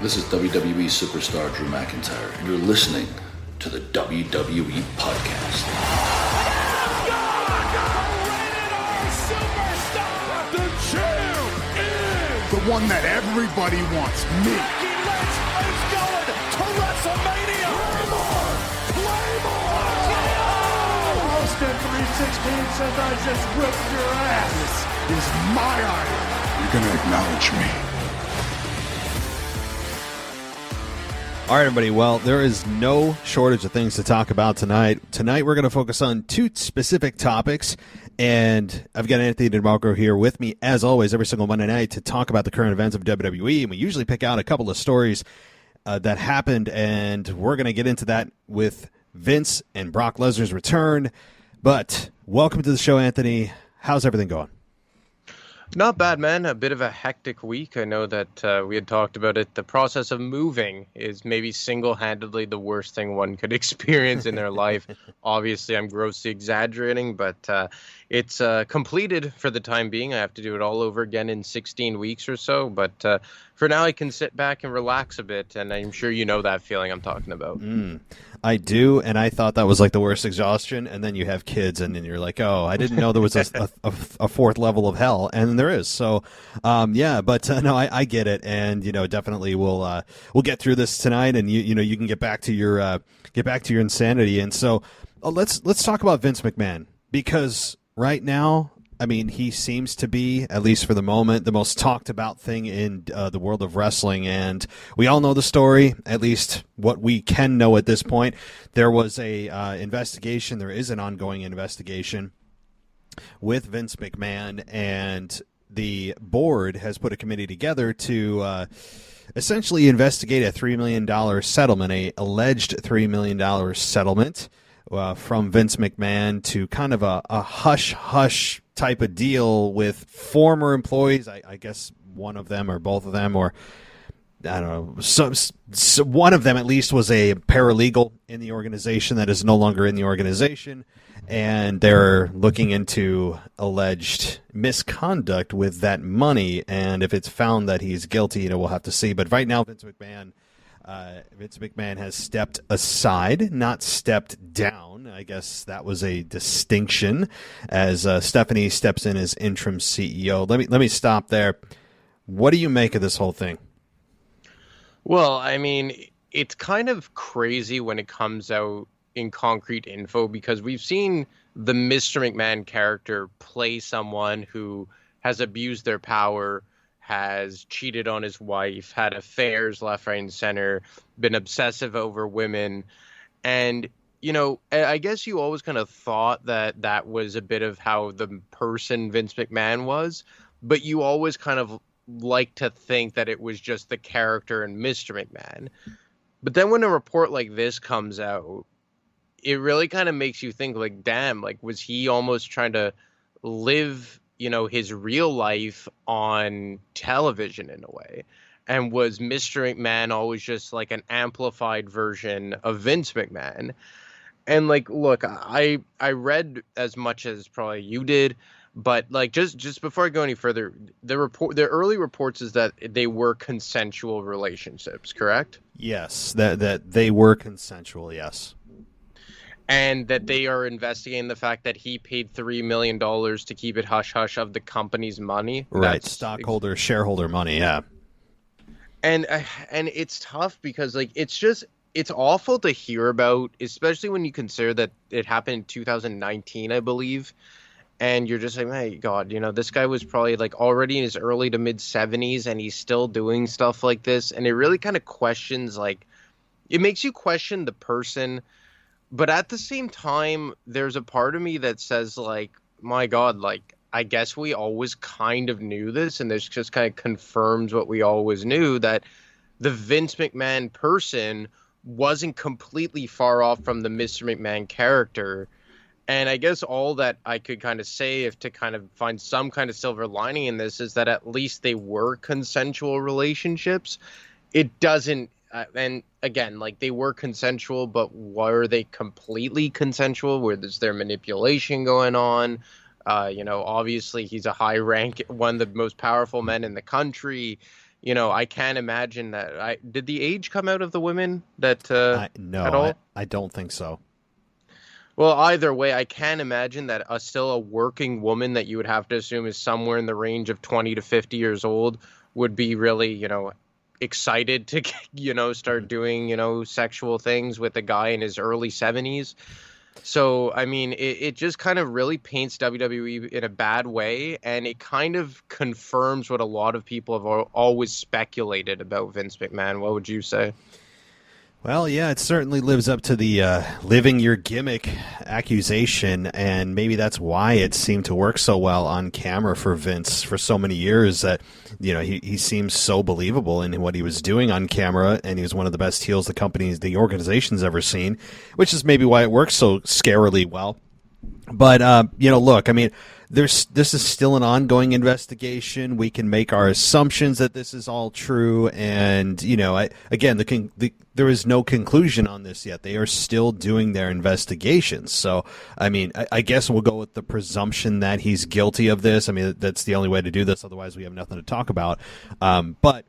This is WWE superstar Drew McIntyre, and you're listening to the WWE Podcast. The champ is the one that everybody wants, me. Lynch is going to WrestleMania. Claymore! Austin 316 says I just whipped your ass. This is my idol. You're going to acknowledge me. All right, everybody. Well, there is no shortage of things to talk about tonight. Tonight, we're going to focus on two specific topics, and I've got Anthony DeMarco here with me, as always, every single Monday night to talk about the current events of WWE, and we usually pick out a couple of stories that happened, and we're going to get into that with Vince and Brock Lesnar's return. But welcome to the show, Anthony. How's everything going? Not bad, man. A bit of a hectic week. I know that we had talked about it. The process of moving is maybe single-handedly the worst thing one could experience in their life. Obviously, I'm grossly exaggerating, but it's completed for the time being. I have to do it all over again in 16 weeks or so. But for now, I can sit back and relax a bit, and I'm sure you know that feeling I'm talking about. I do, and I thought that was like the worst exhaustion, and then you have kids, and then you're like, oh, I didn't know there was a fourth level of hell, and there is. So, no, I get it, and definitely we'll get through this tonight, and you can get back to your insanity, and so let's talk about Vince McMahon, because right now, I mean, he seems to be, at least for the moment, the most talked about thing in the world of wrestling. And we all know the story, at least what we can know at this point. There was a investigation. There is an ongoing investigation with Vince McMahon, and the board has put a committee together to essentially investigate a $3 million settlement, a alleged $3 million settlement from Vince McMahon to kind of a hush-hush type of deal with former employees. I guess one of them or both of them, or I don't know, so one of them at least was a paralegal in the organization that is no longer in the organization, and they're looking into alleged misconduct with that money, and if it's found that he's guilty, we'll have to see. But right now, Vince McMahon has stepped aside, not stepped down. I guess that was a distinction, as Stephanie steps in as interim CEO. Let me stop there. What do you make of this whole thing? Well, I mean, it's kind of crazy when it comes out in concrete info, because we've seen the Mr. McMahon character play someone who has abused their power, has cheated on his wife, had affairs left, right, and center, been obsessive over women. And, I guess you always kind of thought that that was a bit of how the person Vince McMahon was, but you always kind of like to think that it was just the character in Mr. McMahon. But then when a report like this comes out, it really kind of makes you think, like, damn, like, was he almost trying to live his real life on television in a way? And was Mr. McMahon always just like an amplified version of Vince McMahon? And like, look, I read as much as probably you did, but like, just before I go any further, the early reports is that they were consensual relationships, correct? Yes, that they were consensual, yes. And that they are investigating the fact that he paid $3 million to keep it hush-hush of the company's money. Right, stockholder, shareholder money, yeah. And it's tough because, like, it's awful to hear about, especially when you consider that it happened in 2019, I believe. And you're just like, my God, this guy was probably, like, already in his early to mid-70s, and he's still doing stuff like this. And it really kind of questions, like, it makes you question the person. But at the same time, there's a part of me that says, like, my God, like, I guess we always kind of knew this, and this just kind of confirms what we always knew, that the Vince McMahon person wasn't completely far off from the Mr. McMahon character. And I guess all that I could kind of say, if to kind of find some kind of silver lining in this, is that at least they were consensual relationships. It doesn't... and again, like, they were consensual, but were they completely consensual? Was there manipulation going on? Obviously he's a high rank, one of the most powerful men in the country. I can't imagine that. Did the age come out of the women that No, at all? I don't think so. Well, either way, I can't imagine that still a working woman that you would have to assume is somewhere in the range of 20 to 50 years old would be really, excited to, start doing, sexual things with a guy in his early 70s. So, I mean, it just kind of really paints WWE in a bad way, and it kind of confirms what a lot of people have always speculated about Vince McMahon. What would you say? Well, yeah, it certainly lives up to the living your gimmick accusation, and maybe that's why it seemed to work so well on camera for Vince for so many years that, he seems so believable in what he was doing on camera, and he was one of the best heels the organization's ever seen, which is maybe why it works so scarily well. But, look, I mean, this is still an ongoing investigation. We can make our assumptions that this is all true. And, there is no conclusion on this yet. They are still doing their investigations. So, I mean, I guess we'll go with the presumption that he's guilty of this. I mean, that's the only way to do this. Otherwise, we have nothing to talk about. But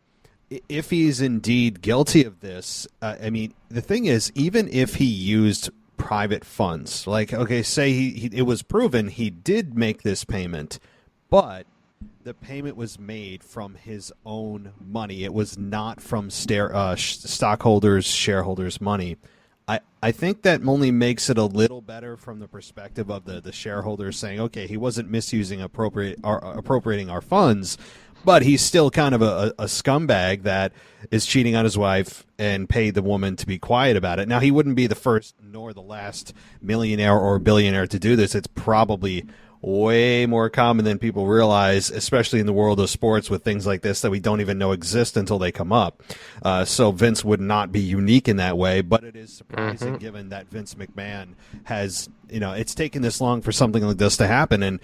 if he's indeed guilty of this, I mean, the thing is, even if he used private funds, like, okay, say it was proven he did make this payment, but the payment was made from his own money. It was not from stockholders, shareholders' money. I think that only makes it a little better from the perspective of the shareholders saying, okay, he wasn't misusing appropriating our funds, but he's still kind of a scumbag that is cheating on his wife and paid the woman to be quiet about it. Now, he wouldn't be the first nor the last millionaire or billionaire to do this. It's probably way more common than people realize, especially in the world of sports with things like this that we don't even know exist until they come up. So Vince would not be unique in that way, but it is surprising given that Vince McMahon has, it's taken this long for something like this to happen. And,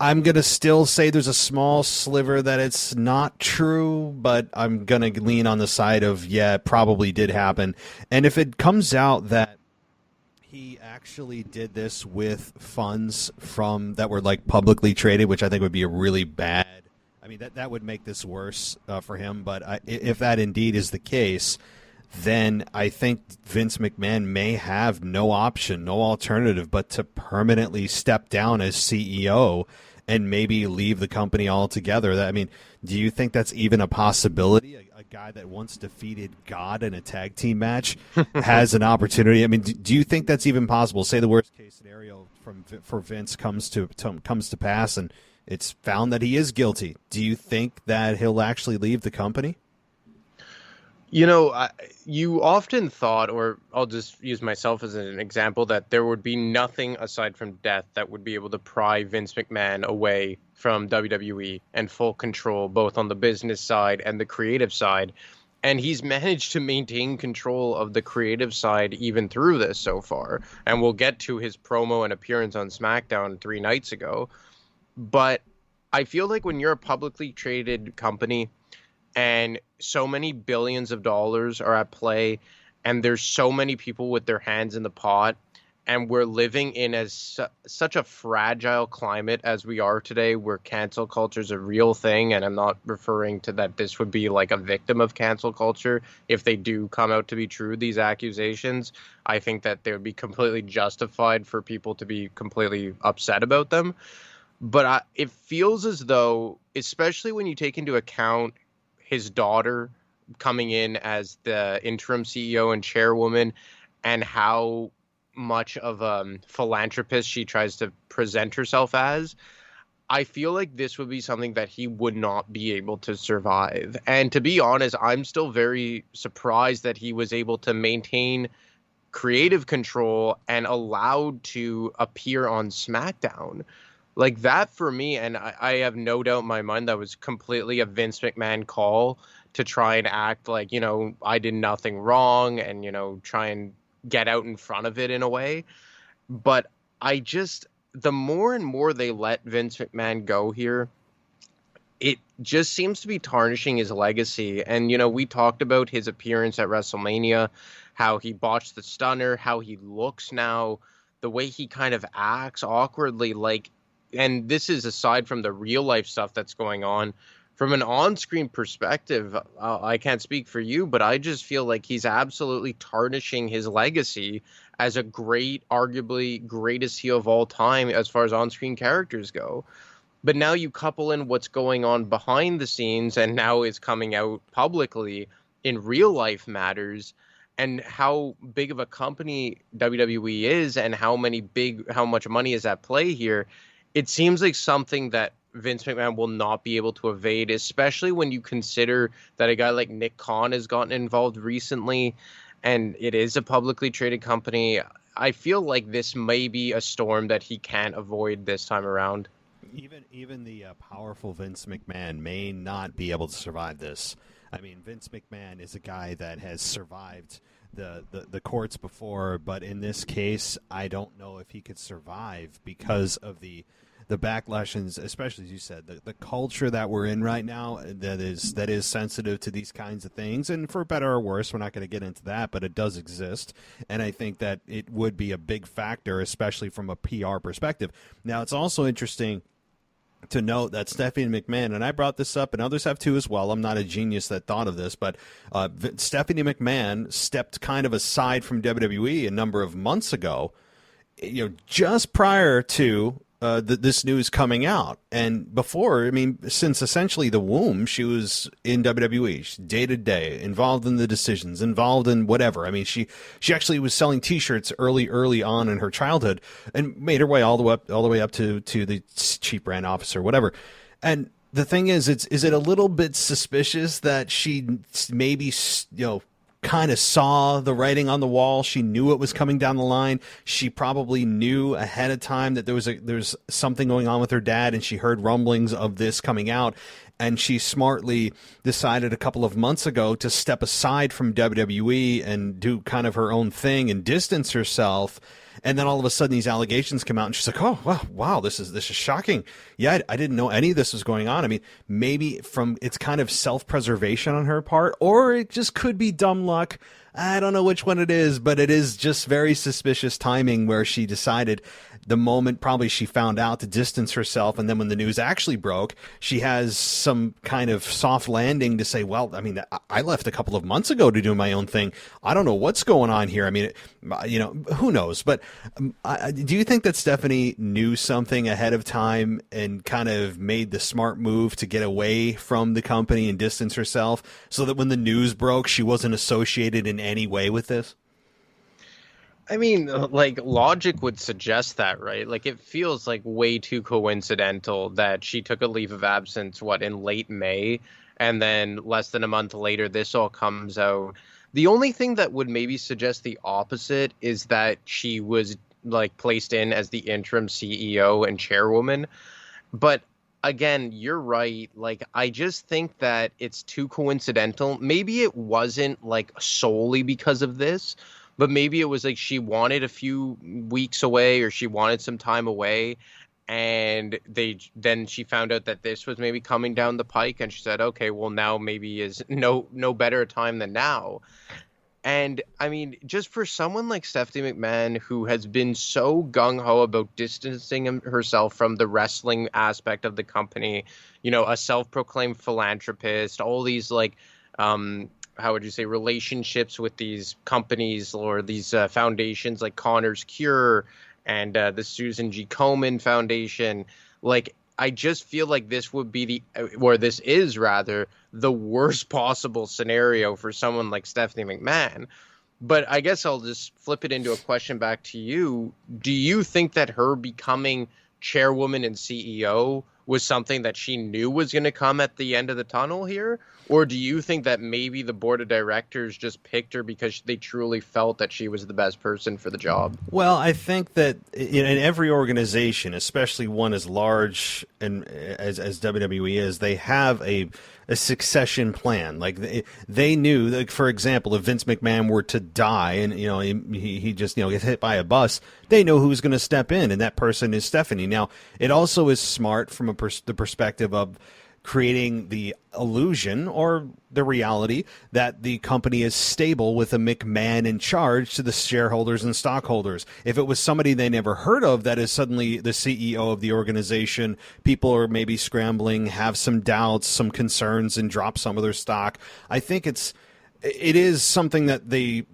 I'm going to still say there's a small sliver that it's not true, but I'm going to lean on the side of, yeah, it probably did happen. And if it comes out that he actually did this with funds that were like publicly traded, which I think would be a really bad. I mean, that would make this worse for him. But if that indeed is the case, then I think Vince McMahon may have no option, no alternative but to permanently step down as CEO and maybe leave the company altogether. I mean, do you think that's even a possibility? A guy that once defeated God in a tag team match has an opportunity. I mean, do you think that's even possible? Say the worst case scenario for Vince comes to pass and it's found that he is guilty. Do you think that he'll actually leave the company? You often thought, or I'll just use myself as an example, that there would be nothing aside from death that would be able to pry Vince McMahon away from WWE and full control, both on the business side and the creative side. And he's managed to maintain control of the creative side even through this so far. And we'll get to his promo and appearance on SmackDown 3 nights ago. But I feel like when you're a publicly traded company, and so many billions of dollars are at play, and there's so many people with their hands in the pot, and we're living in such a fragile climate as we are today, where cancel culture is a real thing. And I'm not referring to that this would be like a victim of cancel culture if they do come out to be true, these accusations. I think that they would be completely justified for people to be completely upset about them. But it feels as though, especially when you take into account his daughter coming in as the interim CEO and chairwoman, and how much of a philanthropist she tries to present herself as, I feel like this would be something that he would not be able to survive. And to be honest, I'm still very surprised that he was able to maintain creative control and allowed to appear on SmackDown. Like that for me, and I have no doubt in my mind that was completely a Vince McMahon call to try and act like, I did nothing wrong and, try and get out in front of it in a way. But the more and more they let Vince McMahon go here, it just seems to be tarnishing his legacy. And, we talked about his appearance at WrestleMania, how he botched the stunner, how he looks now, the way he kind of acts awkwardly, and this is aside from the real life stuff that's going on. from an on-screen perspective, I can't speak for you, but I just feel like he's absolutely tarnishing his legacy as a great, arguably greatest heel of all time as far as on-screen characters go. But now you couple in what's going on behind the scenes, and now it's coming out publicly in real life matters, and how big of a company WWE is, and how much money is at play here. It seems like something that Vince McMahon will not be able to evade, especially when you consider that a guy like Nick Khan has gotten involved recently, and it is a publicly traded company. I feel like this may be a storm that he can't avoid this time around. Even the powerful Vince McMahon may not be able to survive this. I mean, Vince McMahon is a guy that has survived the courts before, but in this case, I don't know if he could survive because of the backlash, and especially as you said, the culture that we're in right now that is sensitive to these kinds of things, and for better or worse, we're not going to get into that, but it does exist, and I think that it would be a big factor, especially from a PR perspective. Now, it's also interesting to note that Stephanie McMahon, and I brought this up, and others have too as well. I'm not a genius that thought of this, but Stephanie McMahon stepped kind of aside from WWE a number of months ago, just prior to this news coming out. And before, I mean, since essentially the womb, she was in WWE, day to day, involved in the decisions, involved in whatever. I mean, she actually was selling T-shirts early on in her childhood, and made her way all the way up to the chief brand officer, whatever. And the thing is it a little bit suspicious that she maybe, kind of saw the writing on the wall? She knew it was coming down the line. She probably knew ahead of time that there's something going on with her dad, and she heard rumblings of this coming out, and she smartly decided a couple of months ago to step aside from WWE and do kind of her own thing and distance herself. And then all of a sudden these allegations come out, and she's like, oh, wow, this is shocking. Yeah, I didn't know any of this was going on. I mean, maybe it's kind of self-preservation on her part, or it just could be dumb luck. I don't know which one it is, but it is just very suspicious timing where she decided the moment probably she found out to distance herself, and then when the news actually broke, she has some kind of soft landing to say, well, I mean, I left a couple of months ago to do my own thing. I don't know what's going on here. I mean, who knows? But do you think that Stephanie knew something ahead of time and kind of made the smart move to get away from the company and distance herself so that when the news broke, she wasn't associated in any way with this? I mean, like, logic would suggest that, right? Like, it feels like way too coincidental that she took a leave of absence, in late May, and then less than a month later, this all comes out. The only thing that would maybe suggest the opposite is that she was, placed in as the interim CEO and chairwoman. But again, you're right. I just think that it's too coincidental. Maybe it wasn't, solely because of this, but maybe it was she wanted a few weeks away, or she wanted some time away, and then she found out that this was maybe coming down the pike, and she said, okay, well, now maybe is no better time than now. And I mean, just for someone like Stephanie McMahon, who has been so gung-ho about distancing herself from the wrestling aspect of the company, a self-proclaimed philanthropist, all these how would you say, relationships with these companies or these foundations like Connor's Cure and the Susan G. Komen Foundation. I just feel like this would be this is rather the worst possible scenario for someone like Stephanie McMahon. But I guess I'll just flip it into a question back to you. Do you think that her becoming chairwoman and CEO was something that she knew was going to come at the end of the tunnel here? Or do you think that maybe the board of directors just picked her because they truly felt that she was the best person for the job? Well, I think that in every organization, especially one as large and as WWE is, they have a succession plan. They knew that, for example, if Vince McMahon were to die and he just gets hit by a bus, they know who's going to step in, and that person is Stephanie. Now, it also is smart from the perspective of creating the illusion or the reality that the company is stable with a McMahon in charge to the shareholders and stockholders. If it was somebody they never heard of that is suddenly the CEO of the organization, people are maybe scrambling, have some doubts, some concerns, and drop some of their stock. I think it is something that they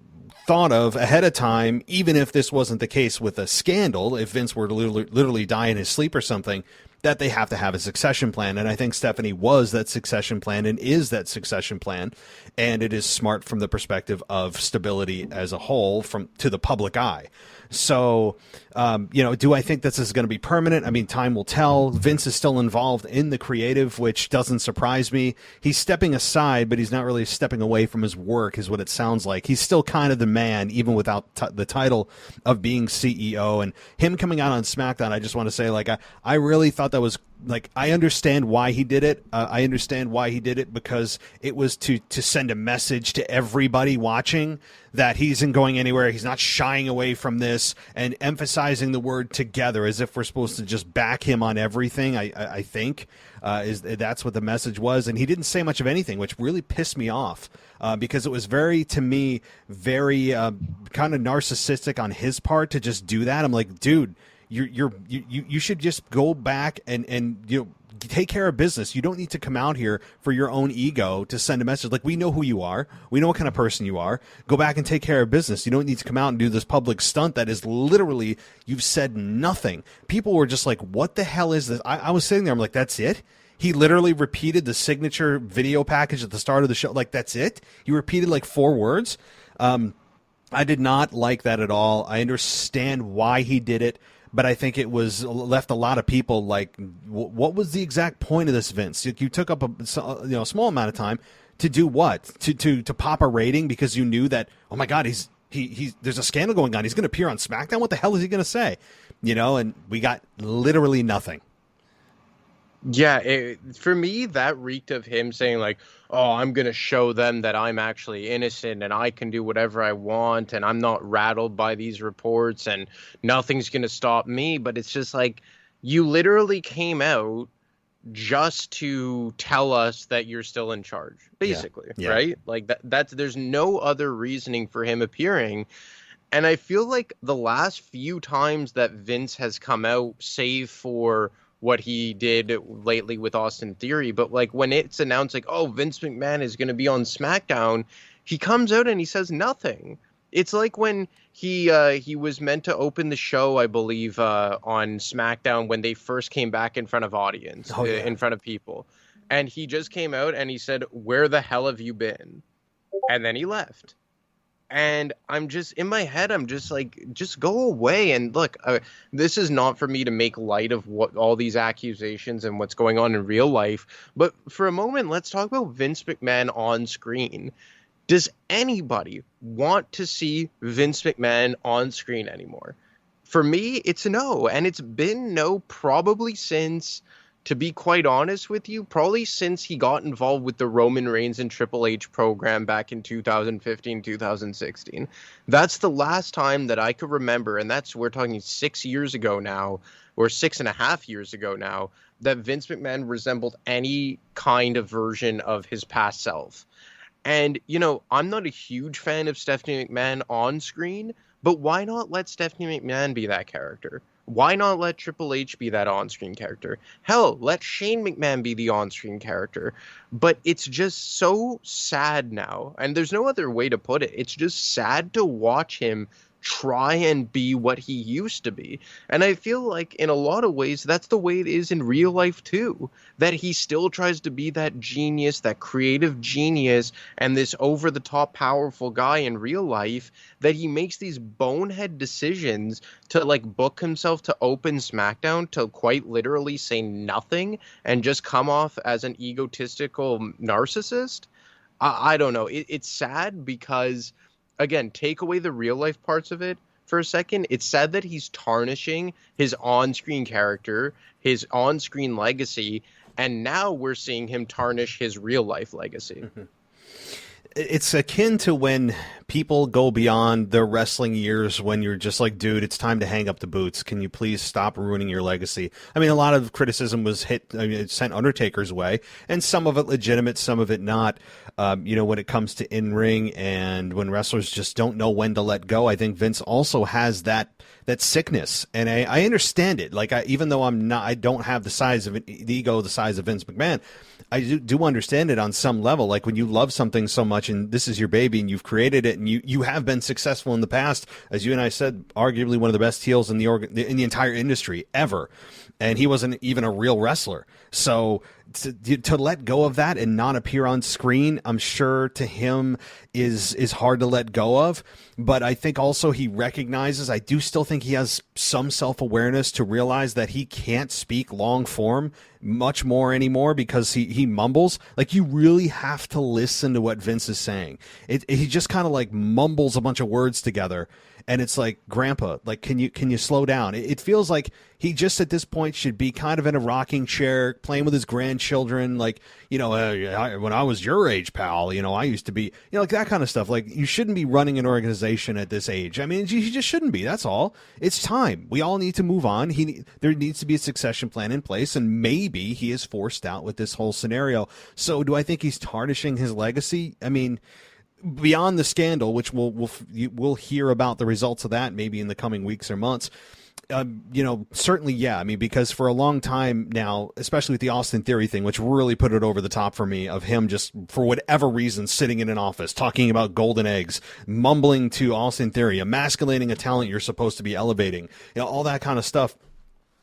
thought of ahead of time, even if this wasn't the case with a scandal, if Vince were to literally die in his sleep or something, that they have to have a succession plan. And I think Stephanie was that succession plan and is that succession plan. And it is smart from the perspective of stability as a whole to the public eye. So, do I think this is going to be permanent? I mean, time will tell. Vince is still involved in the creative, which doesn't surprise me. He's stepping aside, but he's not really stepping away from his work, is what it sounds like. He's still kind of the man, even without the title of being CEO. And him coming out on SmackDown, I just want to say, I really thought that was, I understand why he did it. I understand why he did it because it was to send a message to everybody watching that he isn't going anywhere. He's not shying away from this and emphasizing the word together as if we're supposed to just back him on everything. I think that's what the message was. And he didn't say much of anything, which really pissed me off because it was very kind of narcissistic on his part to just do that. I'm like, dude, you should just go back and take care of business. You don't need to come out here for your own ego to send a message. We know who you are. We know what kind of person you are. Go back and take care of business. You don't need to come out and do this public stunt that is literally, you've said nothing. People were just like, what the hell is this? I was sitting there. I'm like, that's it? He literally repeated the signature video package at the start of the show. That's it? He repeated 4 words. I did not like that at all. I understand why he did it. But I think it was left a lot of people what was the exact point of this, Vince? You took up a small amount of time to do what? To pop a rating because you knew that, oh my God, he's there's a scandal going on. He's going to appear on SmackDown. What the hell is he going to say? And we got literally nothing. Yeah, for me, that reeked of him saying oh, I'm going to show them that I'm actually innocent and I can do whatever I want and I'm not rattled by these reports and nothing's going to stop me. But it's just you literally came out just to tell us that you're still in charge, basically, yeah. Right? That's there's no other reasoning for him appearing. And I feel like the last few times that Vince has come out, save for what he did lately with Austin Theory, but when it's announced oh, Vince McMahon is going to be on SmackDown, he comes out and he says nothing. It's like when he was meant to open the show, I believe, on SmackDown when they first came back in front of audience, in front of people, and he just came out and he said, "Where the hell have you been?" And then he left. And I'm just, in my head, I'm just just go away. And look, this is not for me to make light of what all these accusations and what's going on in real life. But for a moment, let's talk about Vince McMahon on screen. Does anybody want to see Vince McMahon on screen anymore? For me, it's no. And it's been no probably since, to be quite honest with you, probably since he got involved with the Roman Reigns and Triple H program back in 2015, 2016. That's the last time that I could remember, and we're talking 6 years ago now, or 6.5 years ago now, that Vince McMahon resembled any kind of version of his past self. And, I'm not a huge fan of Stephanie McMahon on screen, but why not let Stephanie McMahon be that character? Why not let Triple H be that on-screen character? Hell, let Shane McMahon be the on-screen character. But it's just so sad now, and there's no other way to put it. It's just sad to watch him try and be what he used to be. And I feel like in a lot of ways, that's the way it is in real life too. That he still tries to be that genius, that creative genius, and this over-the-top powerful guy in real life, that he makes these bonehead decisions to book himself to open SmackDown, to quite literally say nothing and just come off as an egotistical narcissist. I don't know. It's sad because, again, take away the real life parts of it for a second. It's sad that he's tarnishing his on-screen character, his on-screen legacy, and now we're seeing him tarnish his real life legacy. it's akin to when people go beyond their wrestling years, when you're just like, dude, it's time to hang up the boots. Can you please stop ruining your legacy? I mean, a lot of criticism was it sent Undertaker's way, and some of it legitimate, some of it not. When it comes to in-ring and when wrestlers just don't know when to let go, I think Vince also has that sickness, and I understand it. Like, even though I don't have the ego the size of Vince McMahon, I do understand it on some level. Like, when you love something so much and this is your baby and you've created it and you have been successful in the past, as you and I said, arguably one of the best heels in the entire industry ever, and he wasn't even a real wrestler. So to let go of that and not appear on screen, I'm sure to him is hard to let go of. But I think also he recognizes, I do still think he has some self-awareness to realize that he can't speak long form much more anymore because he mumbles. Like, you really have to listen to what Vince is saying. He just kind of like mumbles a bunch of words together. And it's like, Grandpa, like, can you slow down? It feels like he just at this point should be kind of in a rocking chair, playing with his grandchildren. Like, when I was your age, pal, I used to be, like that kind of stuff. Like, you shouldn't be running an organization at this age. I mean, he just shouldn't be. That's all. It's time. We all need to move on. There needs to be a succession plan in place, and maybe he is forced out with this whole scenario. So do I think he's tarnishing his legacy? I mean, beyond the scandal, which we'll hear about the results of that maybe in the coming weeks or months, certainly, yeah. I mean, because for a long time now, especially with the Austin Theory thing, which really put it over the top for me, of him just, for whatever reason, sitting in an office, talking about golden eggs, mumbling to Austin Theory, emasculating a talent you're supposed to be elevating, all that kind of stuff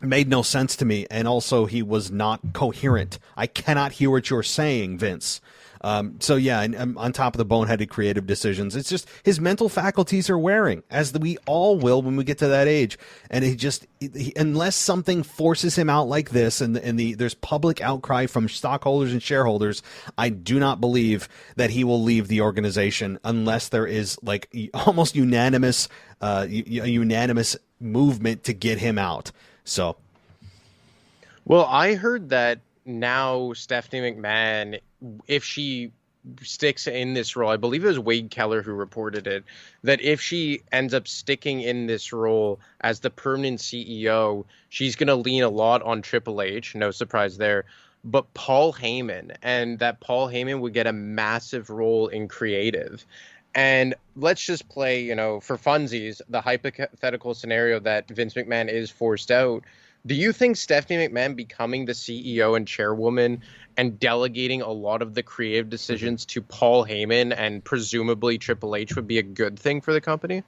made no sense to me. And also, he was not coherent. I cannot hear what you're saying, Vince. And on top of the boneheaded creative decisions, it's just his mental faculties are wearing, as we all will when we get to that age. And unless something forces him out like this, and there's public outcry from stockholders and shareholders, I do not believe that he will leave the organization unless there is like almost unanimous movement to get him out. So, well, I heard that now Stephanie McMahon, if she sticks in this role, I believe it was Wade Keller who reported it, that if she ends up sticking in this role as the permanent CEO, she's going to lean a lot on Triple H, no surprise there, but Paul Heyman, and that Paul Heyman would get a massive role in creative. And let's just play, for funsies, the hypothetical scenario that Vince McMahon is forced out. Do you think Stephanie McMahon becoming the CEO and chairwoman and delegating a lot of the creative decisions to Paul Heyman and presumably Triple H would be a good thing for the company?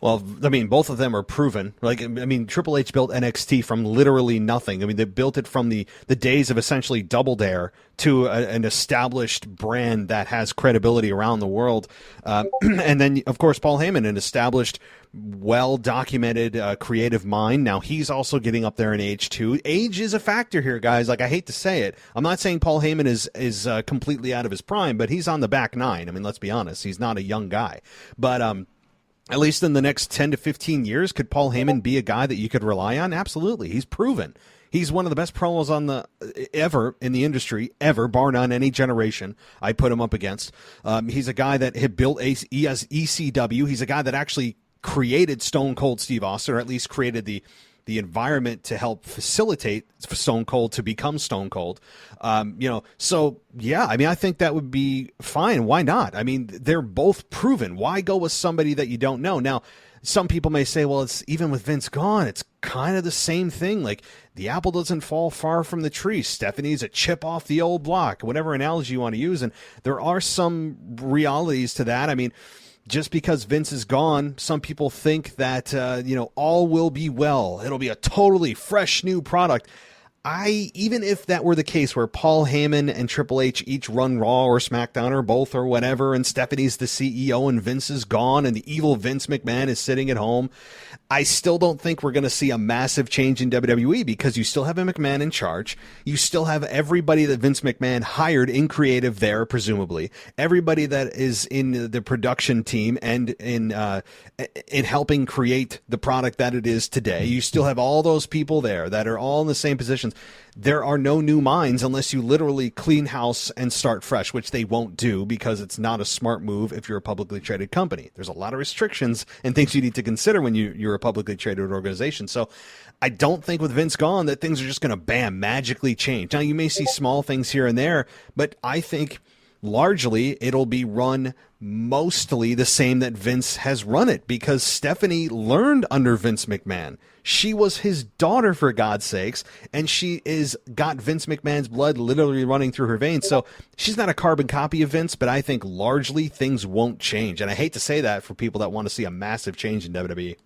Well, I mean, both of them are proven. Like, I mean, Triple H built NXT from literally nothing. I mean, they built it from the days of essentially Double Dare to an established brand that has credibility around the world. And then, of course, Paul Heyman, an established, well-documented creative mind. Now, he's also getting up there in age, too. Age is a factor here, guys. Like, I hate to say it. I'm not saying Paul Heyman is completely out of his prime, but he's on the back nine. I mean, let's be honest. He's not a young guy. But at least in the next 10 to 15 years, could Paul Heyman be a guy that you could rely on? Absolutely. He's proven. He's one of the best promos ever in the industry, ever, bar none, any generation I put him up against. He's a guy that had built ECW. He's a guy that actually created Stone Cold Steve Austin, or at least created the environment to help facilitate Stone Cold to become Stone Cold. So yeah, I mean, I think that would be fine. Why not? I mean, they're both proven. Why go with somebody that you don't know? Now, some people may say, well, it's even with Vince gone, it's kind of the same thing. Like, the apple doesn't fall far from the tree. Stephanie's a chip off the old block, whatever analogy you want to use. And there are some realities to that. I mean, just because Vince is gone, some people think that, all will be well. It'll be a totally fresh new product. Even if that were the case where Paul Heyman and Triple H each run Raw or SmackDown or both or whatever, and Stephanie's the CEO and Vince is gone and the evil Vince McMahon is sitting at home, I still don't think we're going to see a massive change in WWE, because you still have a McMahon in charge. You still have everybody that Vince McMahon hired in creative there, presumably. Everybody that is in the production team and in helping create the product that it is today. You still have all those people there that are all in the same position. reasons. There are no new minds unless you literally clean house and start fresh, which they won't do because it's not a smart move if you're a publicly traded company. There's a lot of restrictions and things you need to consider when you're a publicly traded organization. So I don't think with Vince gone that things are just going to, magically change. Now, you may see small things here and there, but I think largely it'll be run mostly the same that Vince has run it, because Stephanie learned under Vince McMahon. She was his daughter, for God's sakes, and she is got Vince McMahon's blood literally running through her veins. So she's not a carbon copy of Vince, but I think largely things won't change. And I hate to say that for people that want to see a massive change in WWE.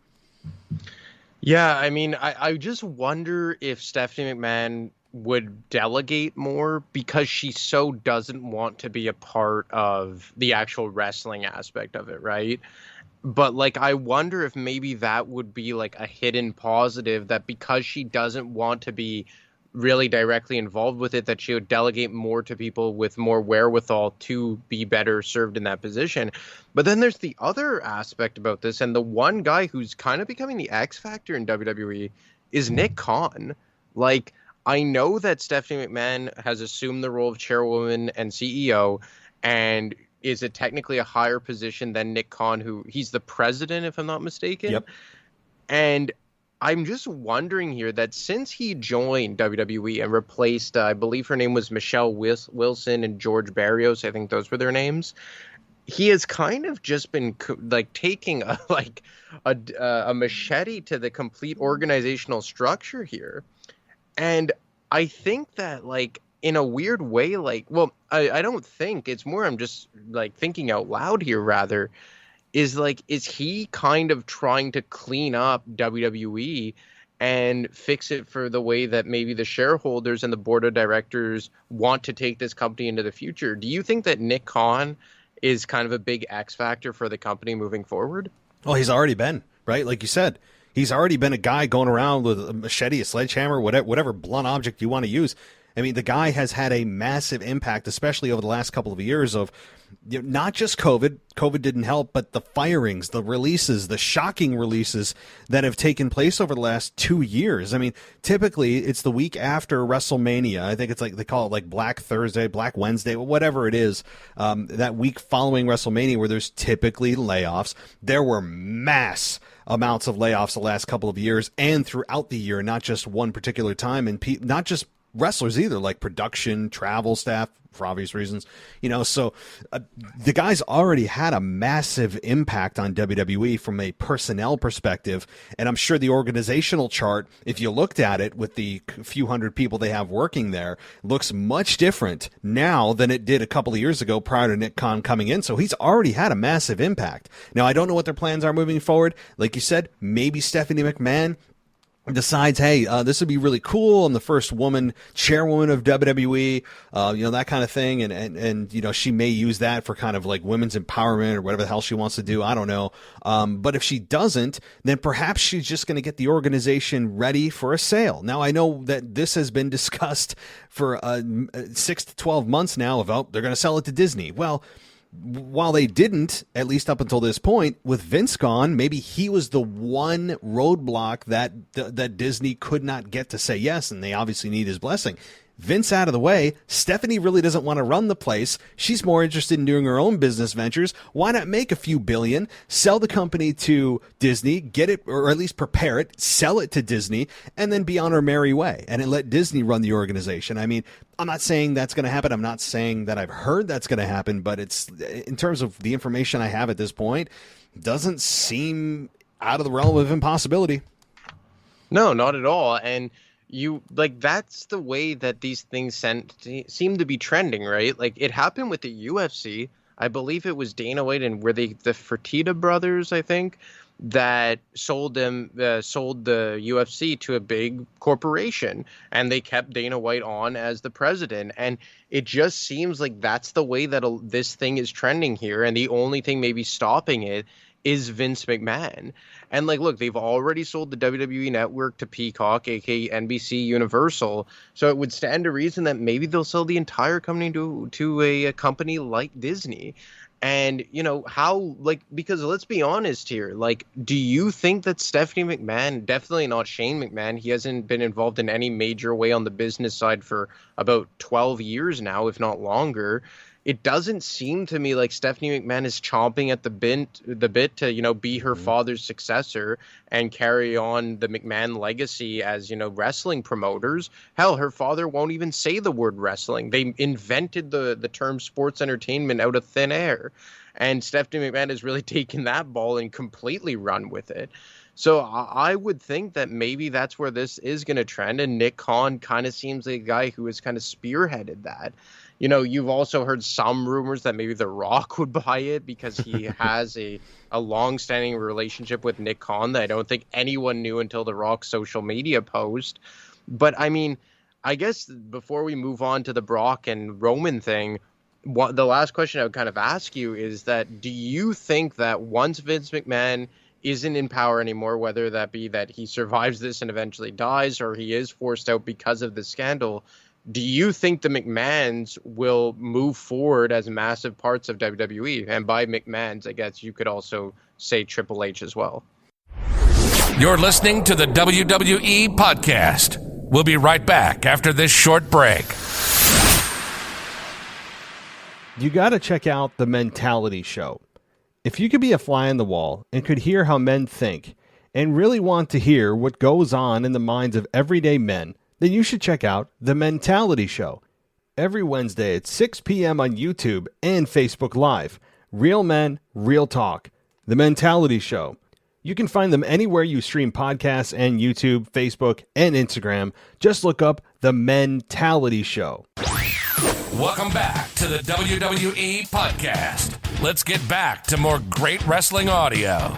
Yeah, I mean, I just wonder if Stephanie McMahon would delegate more because she so doesn't want to be a part of the actual wrestling aspect of it, right? But like, I wonder if maybe that would be like a hidden positive, that because she doesn't want to be really directly involved with it, that she would delegate more to people with more wherewithal to be better served in that position. But then there's the other aspect about this, and the one guy who's kind of becoming the X factor in WWE is Nick Khan. Like, I know that Stephanie McMahon has assumed the role of chairwoman and CEO, and is it technically a higher position than Nick Khan, who he's the president, if I'm not mistaken. Yep. And I'm just wondering here that since he joined WWE and replaced, I believe her name was Michelle Wilson and George Barrios, I think those were their names, he has kind of just been like taking a machete to the complete organizational structure here. And I think that, like, in a weird way, like, well, I don't think it's more, I'm just like thinking out loud here rather, is like, is he kind of trying to clean up WWE and fix it for the way that maybe the shareholders and the board of directors want to take this company into the future? Do you think that Nick Khan is kind of a big X factor for the company moving forward? Well, he's already been, right? Like you said, he's already been a guy going around with a machete, a sledgehammer, whatever blunt object you want to use. I mean, the guy has had a massive impact, especially over the last couple of years of, you know, not just COVID. COVID didn't help, but the firings, the releases, the shocking releases that have taken place over the last 2 years. I mean, typically it's the week after WrestleMania. I think it's like, they call it like Black Thursday, Black Wednesday, whatever it is, that week following WrestleMania, where there's typically layoffs. There were mass amounts of layoffs the last couple of years and throughout the year, not just one particular time, and not just wrestlers either, like production, travel staff, for obvious reasons, you know. So the guy's already had a massive impact on WWE from a personnel perspective, and I'm sure the organizational chart, if you looked at it with the few hundred people they have working there, looks much different now than it did a couple of years ago prior to Nick Khan coming in. So he's already had a massive impact. Now, I don't know what their plans are moving forward. Like you said, maybe Stephanie McMahon decides, hey, this would be really cool. I'm the first woman chairwoman of WWE, you know, that kind of thing. And, you know, she may use that for kind of like women's empowerment or whatever the hell she wants to do. I don't know. But if she doesn't, then perhaps she's just going to get the organization ready for a sale. Now, I know that this has been discussed for 6 to 12 months now of, oh, they're going to sell it to Disney. Well, while they didn't, at least up until this point, with Vince gone, maybe he was the one roadblock that Disney could not get to say yes, and they obviously need his blessing. Vince out of the way, Stephanie really doesn't want to run the place. She's more interested in doing her own business ventures. Why not make a few billion, sell the company to Disney, get it, or at least prepare it, sell it to Disney, and then be on her merry way, and then let Disney run the organization? I mean, I'm not saying that's going to happen. I'm not saying that I've heard that's going to happen, but it's, in terms of the information I have at this point, doesn't seem out of the realm of impossibility. No, not at all. And you, like, that's the way that these things seem to be trending, right? Like, it happened with the UFC. I believe it was Dana White and were they the Fertitta brothers, I think, that sold the UFC to a big corporation, and they kept Dana White on as the president. And it just seems like that's the way that this thing is trending here. And the only thing maybe stopping it is Vince McMahon. And like, look, they've already sold the WWE network to Peacock, aka NBC Universal. So it would stand to reason that maybe they'll sell the entire company to a company like Disney. And, you know, how, like, because let's be honest here, like, do you think that Stephanie McMahon, definitely not Shane McMahon, he hasn't been involved in any major way on the business side for about 12 years now, if not longer. It doesn't seem to me like Stephanie McMahon is chomping at the bit to, you know, be her father's successor and carry on the McMahon legacy as, you know, wrestling promoters. Hell, her father won't even say the word wrestling. They invented the term sports entertainment out of thin air. And Stephanie McMahon has really taken that ball and completely run with it. So I would think that maybe that's where this is going to trend. And Nick Khan kind of seems like a guy who has kind of spearheaded that. You know, you've also heard some rumors that maybe The Rock would buy it because he has a long-standing relationship with Nick Khan that I don't think anyone knew until The Rock's social media post. But, I mean, I guess before we move on to the Brock and Roman thing, the last question I would kind of ask you is that do you think that once Vince McMahon isn't in power anymore, whether that be that he survives this and eventually dies or he is forced out because of the scandal, do you think the McMahons will move forward as massive parts of WWE? And by McMahons, I guess you could also say Triple H as well. You're listening to the WWE Podcast. We'll be right back after this short break. You got to check out The Mentality Show. If you could be a fly on the wall and could hear how men think and really want to hear what goes on in the minds of everyday men, then you should check out The Mentality Show. Every Wednesday at 6 p.m. on YouTube and Facebook Live. Real men, real talk. The Mentality Show. You can find them anywhere you stream podcasts and YouTube, Facebook, and Instagram. Just look up The Mentality Show. Welcome back to the WWE Podcast. Let's get back to more great wrestling audio.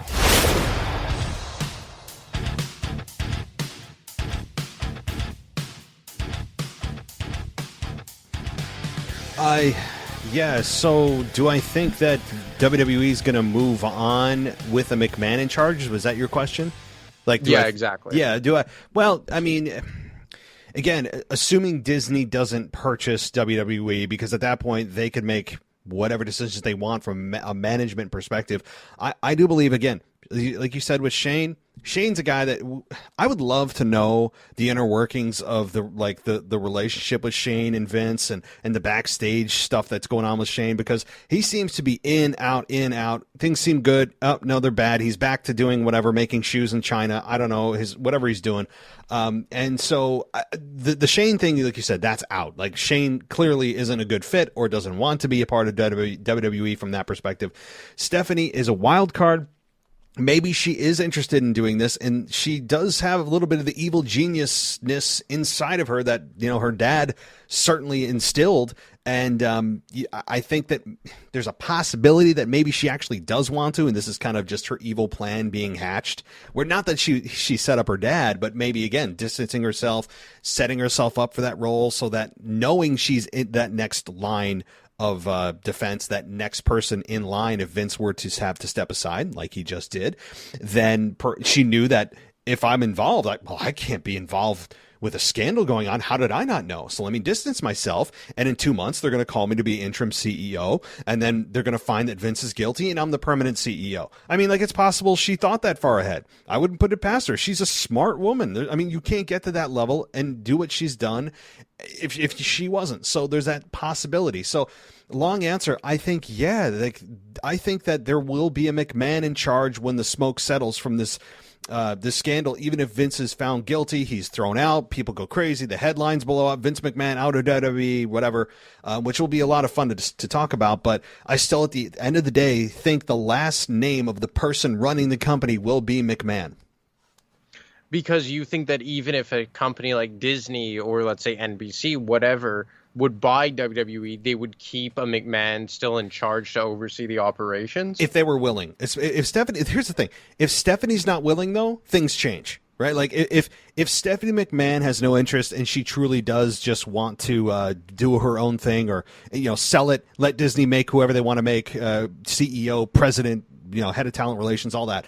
So do I think that WWE is going to move on with a McMahon in charge? Was that your question? Exactly. Yeah, do I? Well, I mean, again, assuming Disney doesn't purchase WWE, because at that point they could make whatever decisions they want from a management perspective. I do believe, again, like you said with Shane's a guy that I would love to know the inner workings of the relationship with Shane and Vince and the backstage stuff that's going on with Shane, because he seems to be in, out. Things seem good. Oh, no, they're bad. He's back to doing whatever, making shoes in China. I don't know, whatever he's doing. And so the Shane thing, like you said, that's out. Like, Shane clearly isn't a good fit or doesn't want to be a part of WWE from that perspective. Stephanie is a wild card. Maybe she is interested in doing this, and she does have a little bit of the evil geniusness inside of her that, you know, her dad certainly instilled. And I think that there's a possibility that maybe she actually does want to, and this is kind of just her evil plan being hatched. Where not that she set up her dad, but maybe, again, distancing herself, setting herself up for that role, so that knowing she's in that next line of defense, that next person in line, if Vince were to have to step aside like he just did, then she knew that if I'm involved, I can't be involved with a scandal going on. How did I not know? So let me distance myself, and in 2 months they're going to call me to be interim CEO, and then they're going to find that Vince is guilty and I'm the permanent CEO. I mean, like, it's possible she thought that far ahead. I wouldn't put it past her. She's a smart woman. I mean, you can't get to that level and do what she's done if she wasn't. So there's that possibility. So long answer, I think, I think that there will be a McMahon in charge when the smoke settles from this scandal. Even if Vince is found guilty, he's thrown out, people go crazy, the headlines blow up, Vince McMahon out of WWE, whatever, which will be a lot of fun to talk about. But I still, at the end of the day, think the last name of the person running the company will be McMahon. Because you think that even if a company like Disney or, let's say, NBC, whatever, would buy WWE, they would keep a McMahon still in charge to oversee the operations? If they were willing. If Stephanie, here's the thing. If Stephanie's not willing, though, things change, right? Like, if Stephanie McMahon has no interest and she truly does just want to do her own thing, or, you know, sell it, let Disney make whoever they want to make, CEO, president, head of talent relations, all that,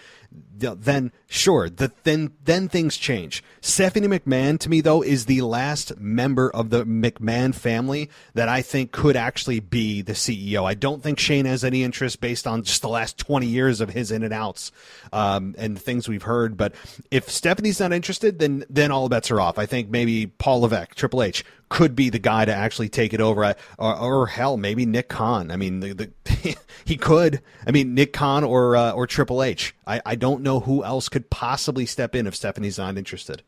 then sure, then things change. Stephanie McMahon, to me, though, is the last member of the McMahon family that I think could actually be the CEO. I don't think Shane has any interest based on just the last 20 years of his in and outs and the things we've heard. But if Stephanie's not interested, then all bets are off. I think maybe Paul Levesque, Triple H, could be the guy to actually take it over, or hell, maybe Nick Khan. I mean, he could. I mean, Nick Khan or Triple H. I don't know who else could possibly step in if Stephanie's not interested.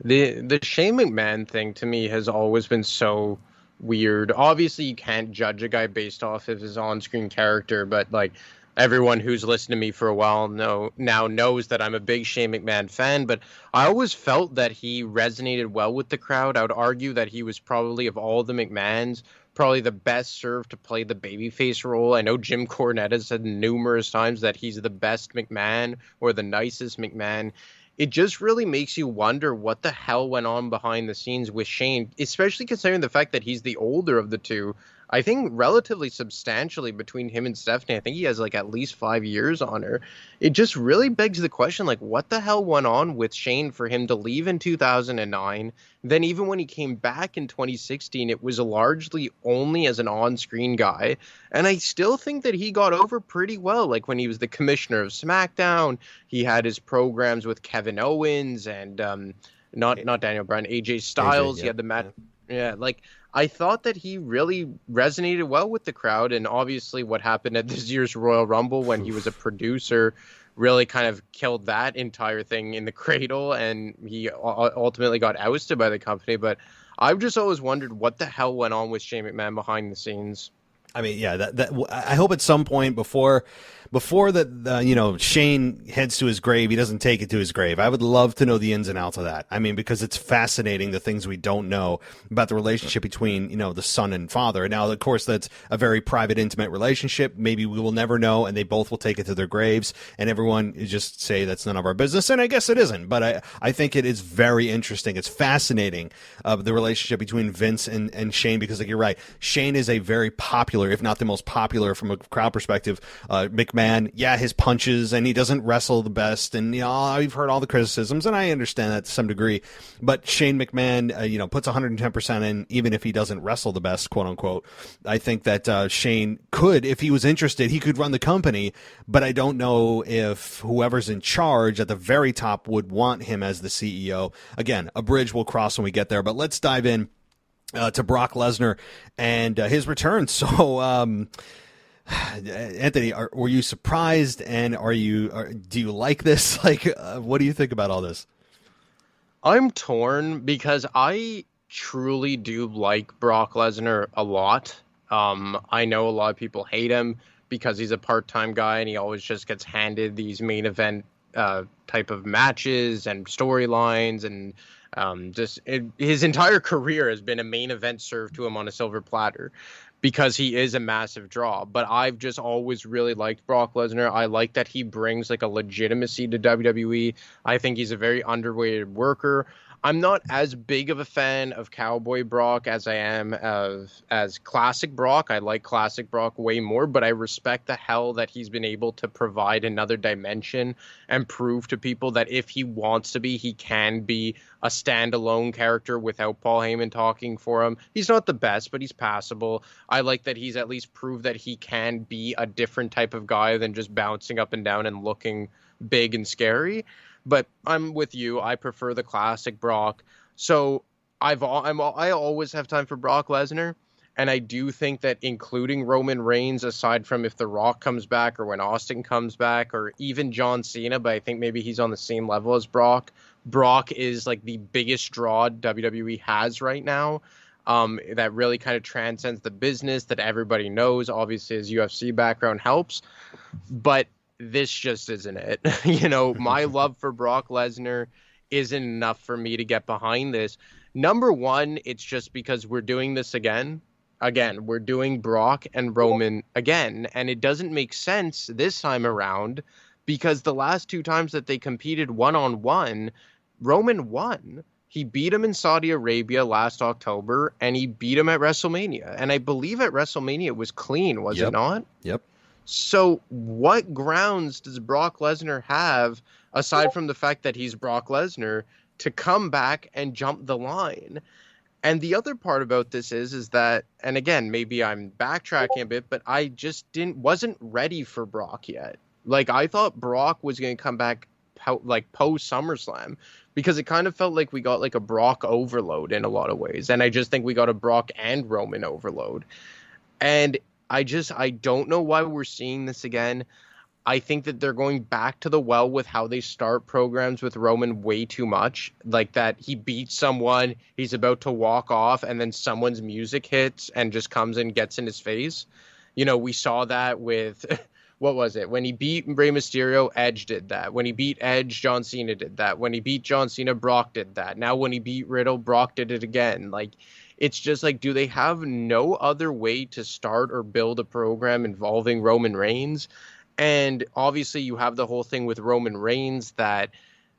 The Shane McMahon thing to me has always been so weird. Obviously, you can't judge a guy based off of his on-screen character, but like everyone who's listened to me for a while now knows that I'm a big Shane McMahon fan, but I always felt that he resonated well with the crowd. I would argue that he was probably, of all the McMahons, probably the best served to play the babyface role. I know Jim Cornette has said numerous times that he's the best McMahon or the nicest McMahon. It just really makes you wonder what the hell went on behind the scenes with Shane, especially considering the fact that he's the older of the two. I think relatively substantially between him and Stephanie. I think he has like at least 5 years on her. It just really begs the question, like, what the hell went on with Shane for him to leave in 2009? Then even when he came back in 2016, it was largely only as an on-screen guy. And I still think that he got over pretty well. Like when he was the commissioner of SmackDown, he had his programs with Kevin Owens and not Daniel Bryan, AJ Styles. He had the match. Yeah, like I thought that he really resonated well with the crowd, and obviously what happened at this year's Royal Rumble when he was a producer really kind of killed that entire thing in the cradle, and he ultimately got ousted by the company. But I've just always wondered what the hell went on with Shane McMahon behind the scenes. I mean, yeah, that I hope at some point before that, Shane heads to his grave, he doesn't take it to his grave. I would love to know the ins and outs of that. I mean, because it's fascinating, the things we don't know about the relationship between, the son and father. Now, of course, that's a very private, intimate relationship. Maybe we will never know, and they both will take it to their graves, and everyone just say that's none of our business. And I guess it isn't, but I think it is very interesting. It's fascinating, the relationship between Vince and Shane, because like you're right, Shane is a very popular, if not the most popular from a crowd perspective, McMahon. Yeah, his punches, and he doesn't wrestle the best, and I've heard all the criticisms, and I understand that to some degree. But Shane McMahon, puts 110% in, even if he doesn't wrestle the best, quote unquote. I think that Shane could, if he was interested, he could run the company. But I don't know if whoever's in charge at the very top would want him as the CEO. Again, a bridge we'll cross when we get there. But let's dive in to Brock Lesnar and his return. So. Anthony, were you surprised, and do you like this? Like, what do you think about all this? I'm torn because I truly do like Brock Lesnar a lot. I know a lot of people hate him because he's a part-time guy and he always just gets handed these main event type of matches and storylines, and his entire career has been a main event served to him on a silver platter, because he is a massive draw. But I've just always really liked Brock Lesnar. I like that he brings like a legitimacy to WWE. I think he's a very underrated worker. I'm not as big of a fan of Cowboy Brock as I am as Classic Brock. I like Classic Brock way more, but I respect the hell that he's been able to provide another dimension and prove to people that if he wants to be, he can be a standalone character without Paul Heyman talking for him. He's not the best, but he's passable. I like that he's at least proved that he can be a different type of guy than just bouncing up and down and looking big and scary. But I'm with you. I prefer the classic Brock. So I always have time for Brock Lesnar. And I do think that including Roman Reigns, aside from if The Rock comes back or when Austin comes back, or even John Cena, but I think maybe he's on the same level as Brock. Brock is like the biggest draw WWE has right now. That really kind of transcends the business that everybody knows. Obviously, his UFC background helps. But this just isn't it. My love for Brock Lesnar isn't enough for me to get behind this. Number one, it's just because we're doing this again. Again, we're doing Brock and Roman again, and it doesn't make sense this time around because the last two times that they competed one-on-one, Roman won. He beat him in Saudi Arabia last October, and he beat him at WrestleMania. And I believe at WrestleMania it was clean, was it not? Yep. So what grounds does Brock Lesnar have, aside from the fact that he's Brock Lesnar, to come back and jump the line? And the other part about this is that, and again, maybe I'm backtracking a bit, but I just wasn't ready for Brock yet. Like, I thought Brock was going to come back post SummerSlam, because it kind of felt like we got like a Brock overload in a lot of ways. And I just think we got a Brock and Roman overload. And I don't know why we're seeing this again. I think that they're going back to the well with how they start programs with Roman way too much. Like that he beats someone, he's about to walk off, and then someone's music hits and just comes and gets in his face. You know, we saw that with, what was it? When he beat Rey Mysterio, Edge did that. When he beat Edge, John Cena did that. When he beat John Cena, Brock did that. Now when he beat Riddle, Brock did it again. Like, it's just like, do they have no other way to start or build a program involving Roman Reigns? And obviously you have the whole thing with Roman Reigns that,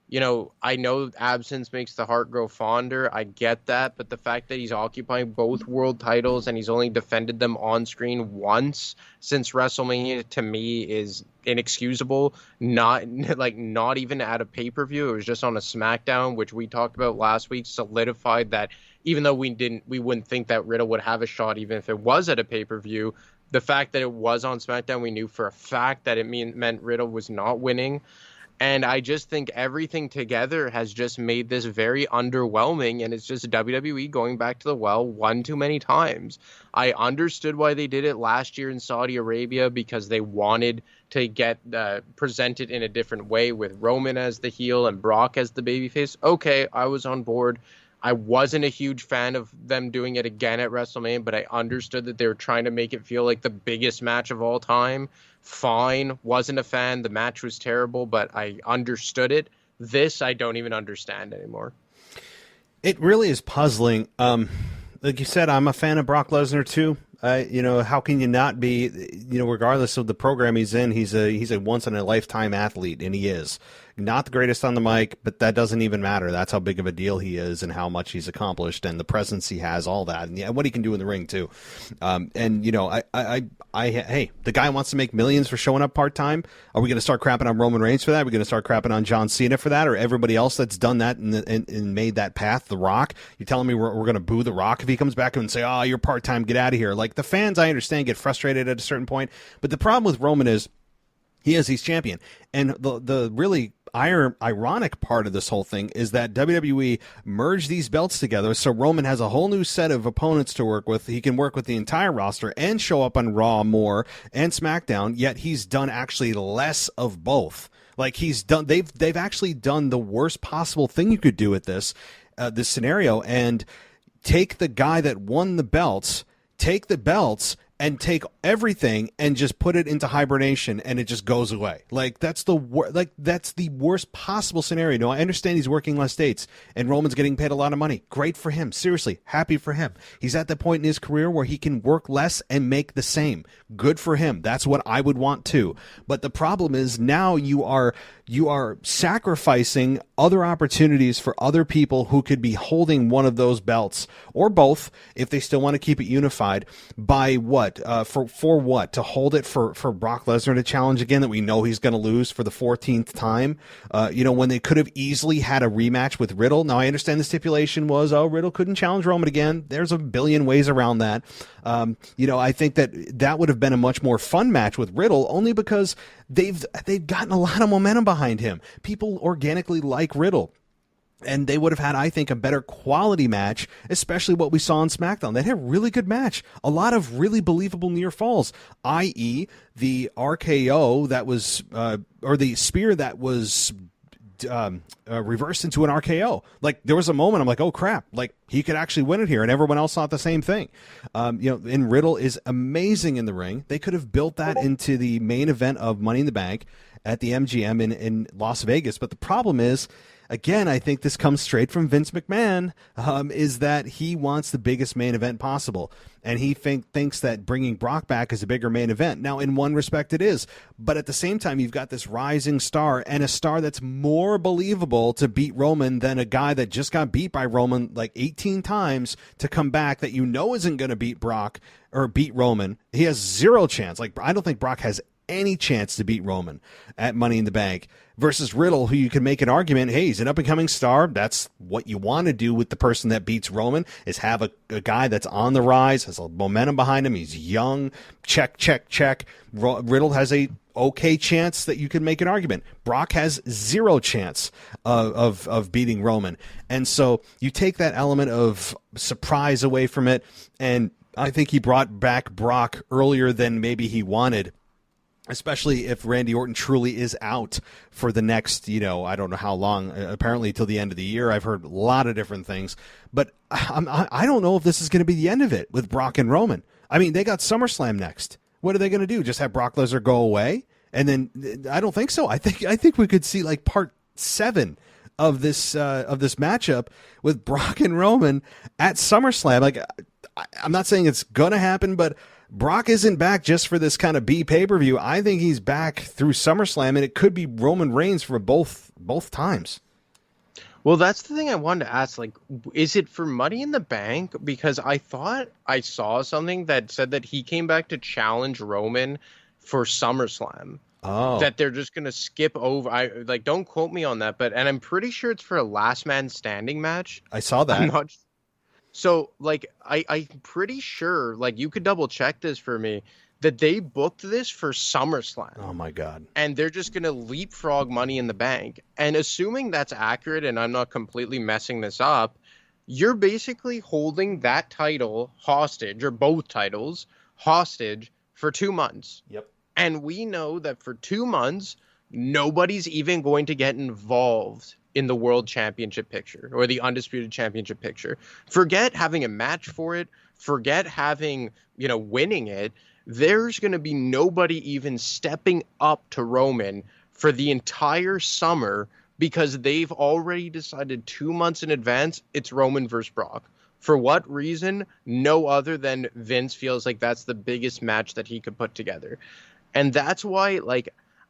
you know, I know absence makes the heart grow fonder. I get that. But the fact that he's occupying both world titles and he's only defended them on screen once since WrestleMania, to me, is inexcusable. Not even at a pay-per-view. It was just on a SmackDown, which we talked about last week, solidified that even though we wouldn't think that Riddle would have a shot even if it was at a pay-per-view. The fact that it was on SmackDown, we knew for a fact that it meant Riddle was not winning. And I just think everything together has just made this very underwhelming. And it's just WWE going back to the well one too many times. I understood why they did it last year in Saudi Arabia, because they wanted to get presented in a different way with Roman as the heel and Brock as the babyface. Okay, I was on board. I wasn't a huge fan of them doing it again at WrestleMania, but I understood that they were trying to make it feel like the biggest match of all time. Fine. Wasn't a fan. The match was terrible, but I understood it. This, I don't even understand anymore. It really is puzzling. Like you said, I'm a fan of Brock Lesnar too. How can you not be? Regardless of the program he's in, he's a once in a lifetime athlete, and he is not the greatest on the mic, but that doesn't even matter. That's how big of a deal he is, and how much he's accomplished, and the presence he has, all that, and what he can do in the ring too. Hey, the guy wants to make millions for showing up part time. Are we going to start crapping on Roman Reigns for that? Are we going to start crapping on John Cena for that, or everybody else that's done that and made that path? The Rock? You're telling me we're going to boo The Rock if he comes back and say, "Oh, you're part time, get out of here"? Like, the fans, I understand, get frustrated at a certain point, but the problem with Roman is he's champion, and the really ironic part of this whole thing is that WWE merged these belts together, so Roman has a whole new set of opponents to work with. He can work with the entire roster and show up on Raw more and SmackDown, yet he's done actually less of both. Like, they've actually done the worst possible thing you could do with this scenario, and take the guy that won the belts, and take everything and just put it into hibernation, and it just goes away. Like, that's the worst possible scenario. No, I understand he's working less dates, and Roman's getting paid a lot of money. Great for him. Seriously, happy for him. He's at the point in his career where he can work less and make the same. Good for him. That's what I would want too. But the problem is, now you are sacrificing other opportunities for other people who could be holding one of those belts, or both, if they still want to keep it unified, by what? For what? To hold it for Brock Lesnar to challenge again, that we know he's going to lose for the 14th time? When they could have easily had a rematch with Riddle. Now, I understand the stipulation was, Riddle couldn't challenge Roman again. There's a billion ways around that. I think that would have been a much more fun match with Riddle, only because they've gotten a lot of momentum behind him. People organically like Riddle. And they would have had, I think, a better quality match, especially what we saw on SmackDown. They had a really good match. A lot of really believable near falls, i.e. the RKO that was, or the spear that was reversed into an RKO. Like, there was a moment I'm like, oh crap, like, he could actually win it here, and everyone else thought the same thing. And Riddle is amazing in the ring. They could have built that into the main event of Money in the Bank at the MGM in Las Vegas. But the problem is, again, I think this comes straight from Vince McMahon, is that he wants the biggest main event possible. And he thinks that bringing Brock back is a bigger main event. Now, in one respect, it is. But at the same time, you've got this rising star, and a star that's more believable to beat Roman than a guy that just got beat by Roman like 18 times to come back, that isn't going to beat Brock or beat Roman. He has zero chance. Like, I don't think Brock has any chance to beat Roman at Money in the Bank, versus Riddle, who you can make an argument, hey, he's an up-and-coming star. That's what you want to do with the person that beats Roman, is have a guy that's on the rise, has a momentum behind him. He's young. Check, check, check. Riddle has a okay chance that you can make an argument. Brock has zero chance of beating Roman. And so you take that element of surprise away from it, and I think he brought back Brock earlier than maybe he wanted, especially if Randy Orton truly is out for the next, I don't know how long, apparently till the end of the year. I've heard a lot of different things, but I don't know if this is going to be the end of it with Brock and Roman. I mean, they got SummerSlam next. What are they going to do? Just have Brock Lesnar go away? And then I don't think so. I think we could see like part 7 of this matchup with Brock and Roman at SummerSlam. Like, I'm not saying it's gonna happen, but Brock isn't back just for this kind of B pay-per-view. I think he's back through SummerSlam, and it could be Roman Reigns for both times. Well, that's the thing I wanted to ask. Like, is it for Money in the Bank? Because I thought I saw something that said that he came back to challenge Roman for SummerSlam. Oh. That they're just going to skip over. Don't quote me on that, and I'm pretty sure it's for a last man standing match. I saw that. I'm not. So, I'm pretty sure, you could double check this for me, that they booked this for SummerSlam. Oh, my God. And they're just going to leapfrog Money in the Bank. And assuming that's accurate, and I'm not completely messing this up, you're basically holding that title hostage, or both titles hostage, for 2 months. Yep. And we know that for 2 months, nobody's even going to get involved in the World Championship picture or the Undisputed Championship picture. Forget having a match for it. Forget having, winning it. There's going to be nobody even stepping up to Roman for the entire summer because they've already decided 2 months in advance it's Roman versus Brock. For what reason? No other than Vince feels like that's the biggest match that he could put together. And that's why,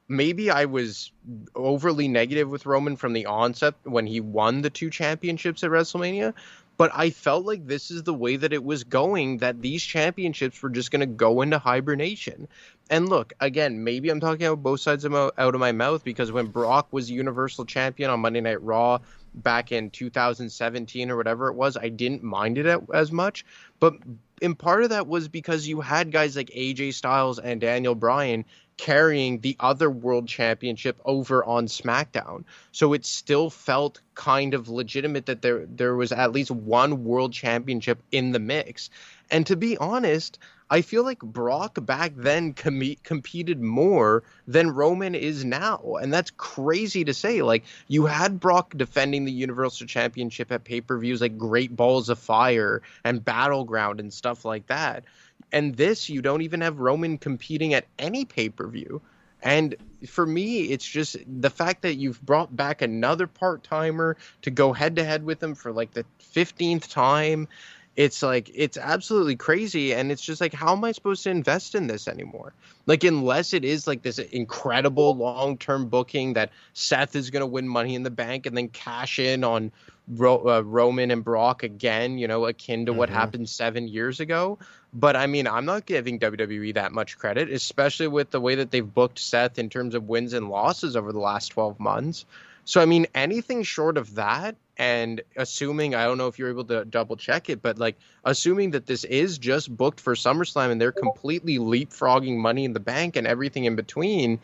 maybe I was overly negative with Roman from the onset when he won the 2 championships at WrestleMania, but I felt like this is the way that it was going, that these championships were just going to go into hibernation. And look, again, maybe I'm talking out both sides out of my mouth, because when Brock was Universal Champion on Monday Night Raw back in 2017 or whatever it was, I didn't mind it as much. But in part of that was because you had guys like AJ Styles and Daniel Bryan carrying the other world championship over on SmackDown. So it still felt kind of legitimate that there was at least one world championship in the mix. And to be honest, I feel like Brock back then competed more than Roman is now. And that's crazy to say. You had Brock defending the Universal Championship at pay-per-views like Great Balls of Fire and Battleground and stuff like that. And this, you don't even have Roman competing at any pay-per-view. And for me, it's just the fact that you've brought back another part-timer to go head-to-head with him for the 15th time. It's it's absolutely crazy. And it's just how am I supposed to invest in this anymore? Unless it is this incredible long-term booking that Seth is going to win Money in the Bank and then cash in on Roman and Brock again, akin to what happened 7 years ago. But I mean, I'm not giving WWE that much credit, especially with the way that they've booked Seth in terms of wins and losses over the last 12 months. So, I mean, anything short of that, and assuming, I don't know if you're able to double check it, but assuming that this is just booked for SummerSlam and they're completely leapfrogging Money in the Bank and everything in between,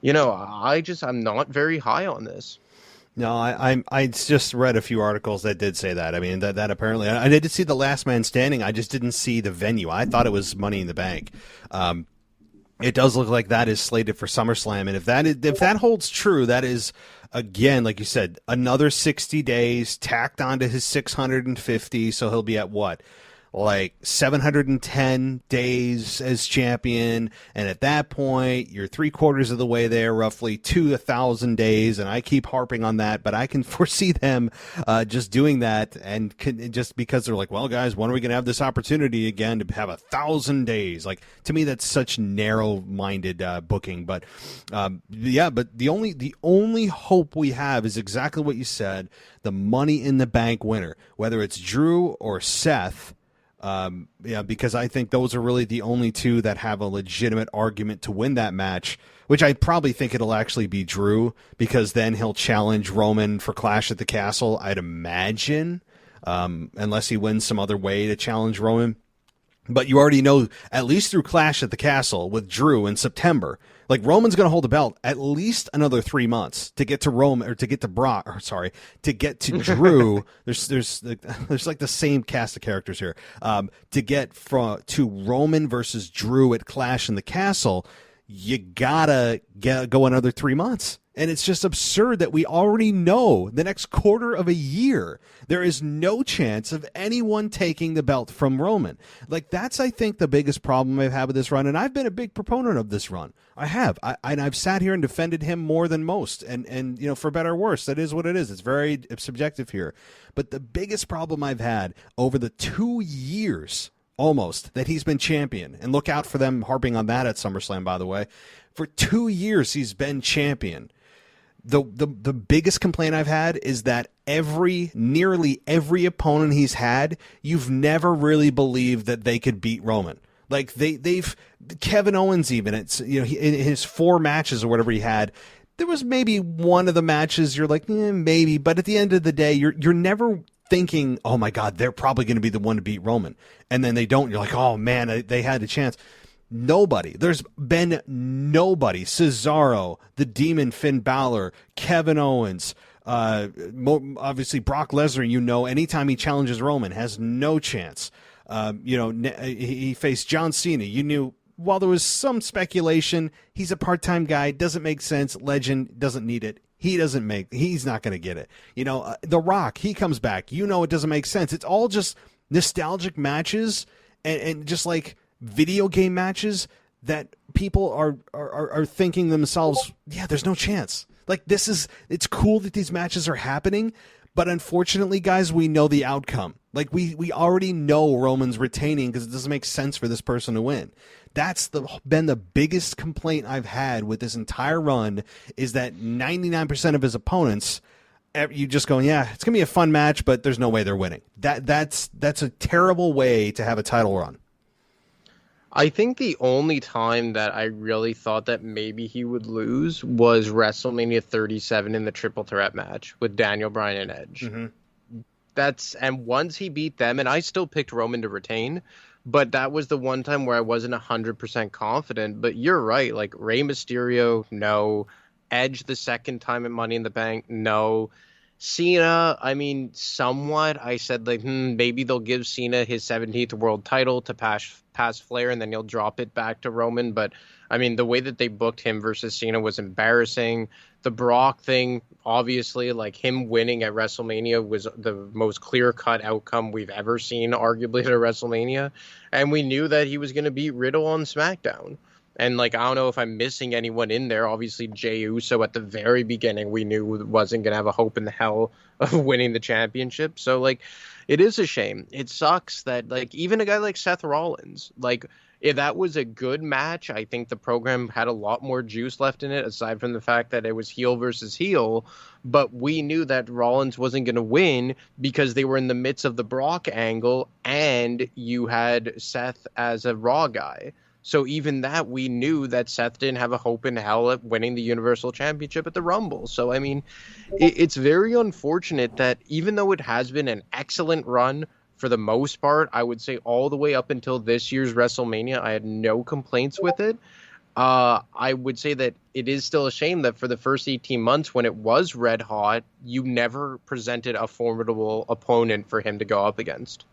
I'm not very high on this. No, I just read a few articles that did say that. I mean, that apparently, I did see the Last Man Standing. I just didn't see the venue. I thought it was Money in the Bank. It does look like that is slated for SummerSlam, and if that holds true, that is, again, like you said, another 60 days tacked onto his 650. So he'll be at what? 710 days as champion, and at that point you're 3/4 of the way there, roughly, to 1,000 days. And I keep harping on that, but I can foresee them just doing that, and just because they're well, guys, when are we going to have this opportunity again to have 1,000 days? To me, that's such narrow-minded booking. But yeah, but the only hope we have is exactly what you said: the Money in the Bank winner, whether it's Drew or Seth. Yeah, because I think those are really the only two that have a legitimate argument to win that match, which I probably think it'll actually be Drew, because then he'll challenge Roman for Clash at the Castle, I'd imagine, unless he wins some other way to challenge Roman. But you already know, at least through Clash at the Castle with Drew in September, like Roman's going to hold the belt at least another 3 months to get to Roman, or to get to Brock, or sorry, to get to Drew. there's like the same cast of characters here. To get to Roman versus Drew at Clash in the Castle, you gotta go another 3 months. And it's just absurd that we already know the next quarter of a year there is no chance of anyone taking the belt from Roman. Like, that's, I think, the biggest problem I've had with this run. And I've been a big proponent of this run. I have. I've sat here and defended him more than most. And you know, for better or worse, that is what it is. It's very subjective here. But the biggest problem I've had over the 2 years almost that he's been champion, and look out for them harping on that at SummerSlam, by the way. For 2 years he's been champion. The biggest complaint I've had is that nearly every opponent he's had, you've never really believed that they could beat Roman. Like they've Kevin Owens, even, it's, you know, in his 4 matches or whatever he had, there was maybe one of the matches you're like, maybe, but at the end of the day, you're never thinking, oh my God, they're probably going to be the one to beat Roman, and then they don't. You're like, oh man, they had a chance. Nobody. There's been nobody. Cesaro, the Demon Finn Balor, Kevin Owens, obviously Brock Lesnar, you know, anytime he challenges Roman, has no chance. You know, he faced John Cena. You knew, while there was some speculation, he's a part-time guy, doesn't make sense, legend, doesn't need it. He's not going to get it. You know, The Rock, he comes back. You know, it doesn't make sense. It's all just nostalgic matches and just like video game matches that people are thinking themselves, yeah, there's no chance. Like, it's cool that these matches are happening, but unfortunately, guys, we know the outcome. Like, we already know Roman's retaining because it doesn't make sense for this person to win. That's been the biggest complaint I've had with this entire run, is that 99% of his opponents, you just going, yeah, it's gonna be a fun match, but there's no way they're winning. That's a terrible way to have a title run. I think the only time that I really thought that maybe he would lose was WrestleMania 37 in the triple threat match with Daniel Bryan and Edge. Mm-hmm. And once he beat them, and I still picked Roman to retain, but that was the one time where I wasn't 100% confident. But you're right, like Rey Mysterio, no. Edge the second time at Money in the Bank, no. Cena, I mean, somewhat. I said, like, maybe they'll give Cena his 17th world title to pass Flair, and then he'll drop it back to Roman. But, I mean, the way that they booked him versus Cena was embarrassing. The Brock thing, obviously, like, him winning at WrestleMania was the most clear-cut outcome we've ever seen, arguably, at a WrestleMania. And we knew that he was going to beat Riddle on SmackDown. And, like, I don't know if I'm missing anyone in there. Obviously, Jey Uso at the very beginning we knew wasn't going to have a hope in the hell of winning the championship. So, like, it is a shame. It sucks that, like, even a guy like Seth Rollins, like, if that was a good match, I think the program had a lot more juice left in it, aside from the fact that it was heel versus heel. But we knew that Rollins wasn't going to win because they were in the midst of the Brock angle, and you had Seth as a Raw guy. So even that, we knew that Seth didn't have a hope in hell at winning the Universal Championship at the Rumble. So, I mean, it's very unfortunate that even though it has been an excellent run for the most part, I would say all the way up until this year's WrestleMania, I had no complaints with it. I would say that it is still a shame that for the first 18 months when it was red hot, you never presented a formidable opponent for him to go up against.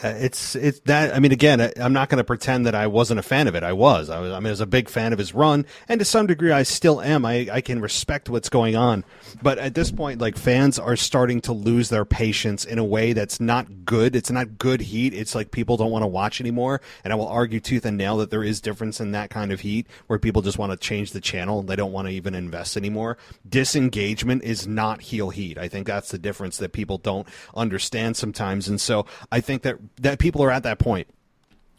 Yeah, it's that. I mean, again, I'm not going to pretend that I wasn't a fan of it. I was a big fan of his run, and to some degree, I still am. I can respect what's going on, but at this point, like, fans are starting to lose their patience in a way that's not good. It's not good heat. It's like people don't want to watch anymore, and I will argue tooth and nail that there is difference in that kind of heat where people just want to change the channel. They don't want to even invest anymore. Disengagement is not heel heat. I think that's the difference that people don't understand sometimes, and so I think that people are at that point.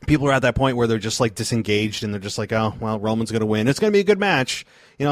people are at that point where they're just like disengaged and they're just like, oh, well, Roman's going to win. It's going to be a good match.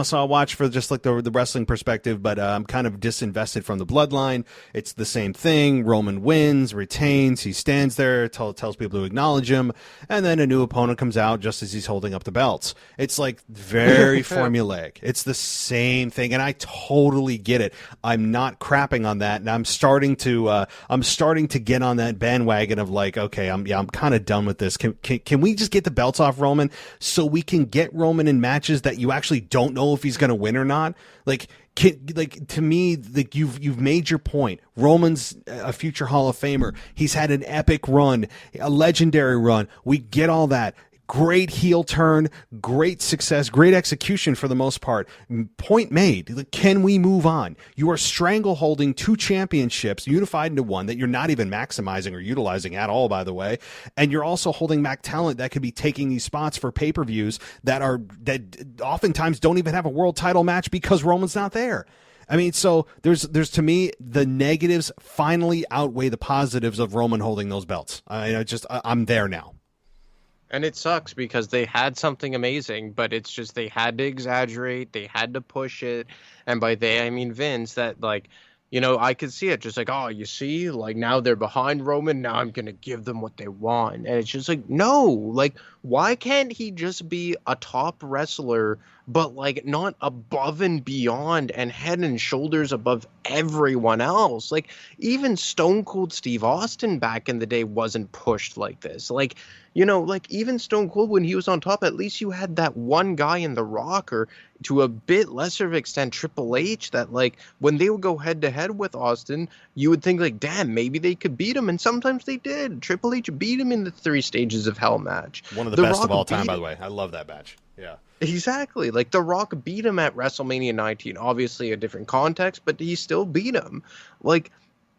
So I'll watch for just like the wrestling perspective, but I'm kind of disinvested from the bloodline. It's the same thing. Roman wins, retains. He stands there, tells people to acknowledge him. And then a new opponent comes out just as he's holding up the belts. It's like very formulaic. It's the same thing. And I totally get it. I'm not crapping on that. And I'm starting to get on that bandwagon of like, okay, I'm kind of done with this. Can we just get the belts off Roman so we can get Roman in matches that you actually don't know if he's going to win or not? Like to me, like you've made your point. Roman's a future Hall of Famer. He's had an epic run, a legendary run. We get all that. Great heel turn, great success, great execution for the most part. Point made. Can we move on? You are strangleholding 2 championships unified into one that you're not even maximizing or utilizing at all, by the way. And you're also holding back talent that could be taking these spots for pay-per-views that oftentimes don't even have a world title match because Roman's not there. I mean, so there's to me, the negatives finally outweigh the positives of Roman holding those belts. I'm there now. And it sucks because they had something amazing, but it's just they had to exaggerate, they had to push it. And by they, I mean Vince, that like, I could see it just like, oh, you see, like now they're behind Roman, now I'm going to give them what they want. And it's just like, no, like, why can't he just be a top wrestler, but like not above and beyond and head and shoulders above everyone else? Like even Stone Cold Steve Austin back in the day wasn't pushed like this. Like, like even Stone Cold, when he was on top, at least you had that one guy in The Rock, or to a bit lesser of extent Triple H, that like when they would go head to head with Austin, you would think like, damn, maybe they could beat him. And sometimes they did. Triple H beat him in the 3 Stages of Hell match. One of the best of all time, by the way. I love that match. Yeah. Exactly. Like The Rock beat him at WrestleMania 19. Obviously a different context, but he still beat him. Like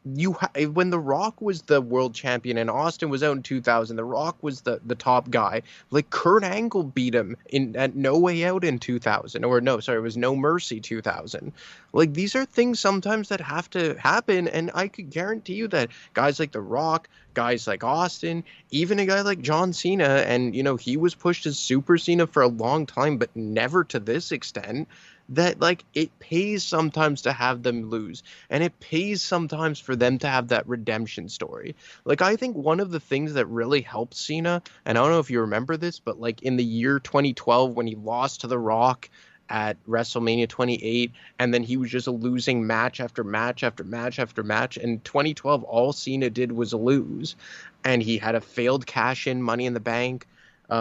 when The Rock was the world champion and Austin was out in 2000, The Rock was the top guy. Like Kurt Angle beat him at No Way Out in 2000, or no, sorry, it was No Mercy 2000. Like these are things sometimes that have to happen, and I could guarantee you that guys like The Rock, guys like Austin, even a guy like John Cena, and he was pushed as Super Cena for a long time, but never to this extent. That like it pays sometimes to have them lose, and it pays sometimes for them to have that redemption story. Like I think one of the things that really helped Cena, and I don't know if you remember this, but like in the year 2012 when he lost to The Rock at WrestleMania 28, and then he was just losing match after match after match after match. In 2012, all Cena did was lose, and he had a failed cash-in Money in the Bank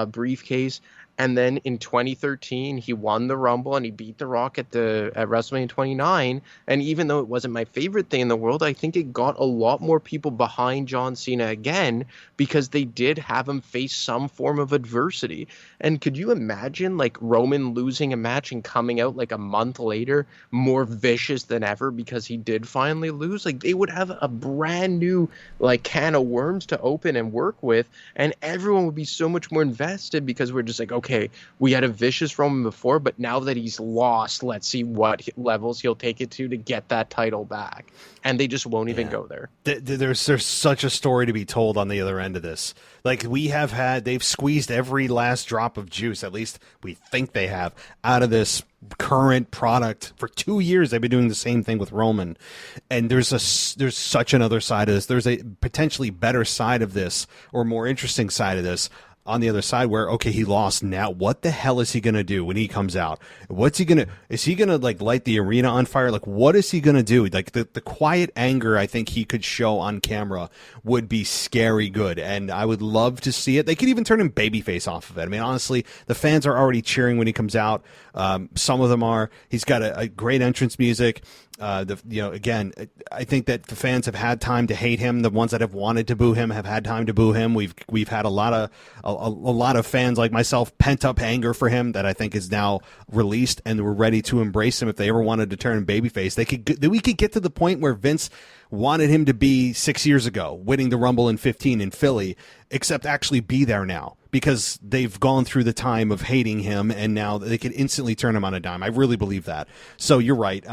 briefcase. And then in 2013, he won the Rumble and he beat The Rock at WrestleMania 29. And even though it wasn't my favorite thing in the world, I think it got a lot more people behind John Cena again because they did have him face some form of adversity. And could you imagine like Roman losing a match and coming out like a month later more vicious than ever because he did finally lose? Like they would have a brand new like can of worms to open and work with, and everyone would be so much more invested because we're just like, okay, we had a vicious Roman before, but now that he's lost, let's see what levels he'll take it to get that title back. And they just won't even go there. There's such a story to be told on the other end of this. Like they've squeezed every last drop of juice, at least we think they have, out of this current product. For 2 years they've been doing the same thing with Roman, and there's such another side of this. There's a potentially better side of this, or more interesting side of this on the other side, where, okay, he lost. Now what the hell is he going to do when he comes out? Is he going to like light the arena on fire? Like, what is he going to do? Like the quiet anger I think he could show on camera would be scary good. And I would love to see it. They could even turn him babyface off of it. I mean, honestly, the fans are already cheering when he comes out. Some of them are. He's got a great entrance music. Again, I think that the fans have had time to hate him. The ones that have wanted to boo him have had time to boo him. We've had a lot of fans like myself pent up anger for him that I think is now released, and we're ready to embrace him. If they ever wanted to turn him babyface, we could get to the point where Vince wanted him to be 6 years ago, winning the Rumble in 15 in Philly, except actually be there now, because they've gone through the time of hating him, and now they could instantly turn him on a dime. I really believe that. So you're right.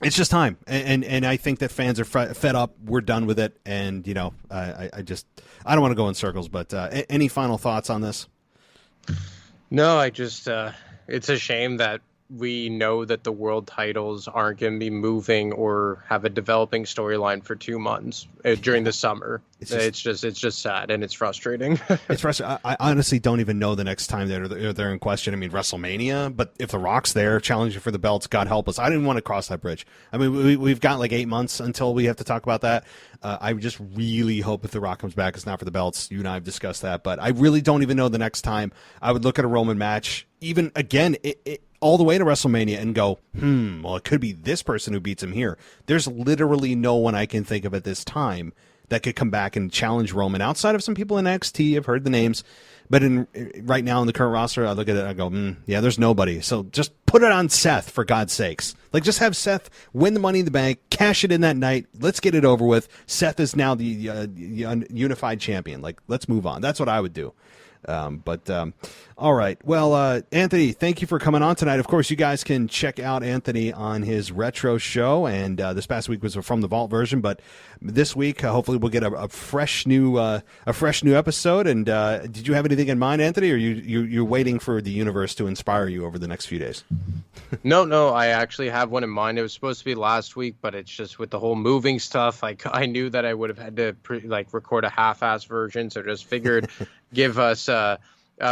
It's just time, and I think that fans are fed up. We're done with it, and I don't want to go in circles. But any final thoughts on this? No, it's a shame that we know that the world titles aren't going to be moving or have a developing storyline for 2 months during the summer. It's just sad, and it's frustrating. It's frustrating. I honestly don't even know the next time they're in question. I mean, WrestleMania, but if The Rock's there challenging for the belts, God help us. I didn't want to cross that bridge. I mean, we've got like 8 months until we have to talk about that. I just really hope if The Rock comes back, it's not for the belts. You and I have discussed that, but I really don't even know the next time I would look at a Roman match, even again, all the way to WrestleMania and go, well, it could be this person who beats him here. There's literally no one I can think of at this time that could come back and challenge Roman outside of some people in NXT. I've heard the names, but right now in the current roster, I look at it and I go, yeah, there's nobody. So just put it on Seth, for God's sakes. Like, just have Seth win the Money in the Bank, cash it in that night. Let's get it over with. Seth is now the unified champion. Like, let's move on. That's what I would do. All right. Well, Anthony, thank you for coming on tonight. Of course, you guys can check out Anthony on his retro show, and this past week was from the Vault version, but this week, hopefully we'll get a fresh new episode. And, did you have anything in mind, Anthony, or you're waiting for the universe to inspire you over the next few days? No, I actually have one in mind. It was supposed to be last week, but it's just with the whole moving stuff. I knew that I would have had to record a half-ass version, so just figured give us a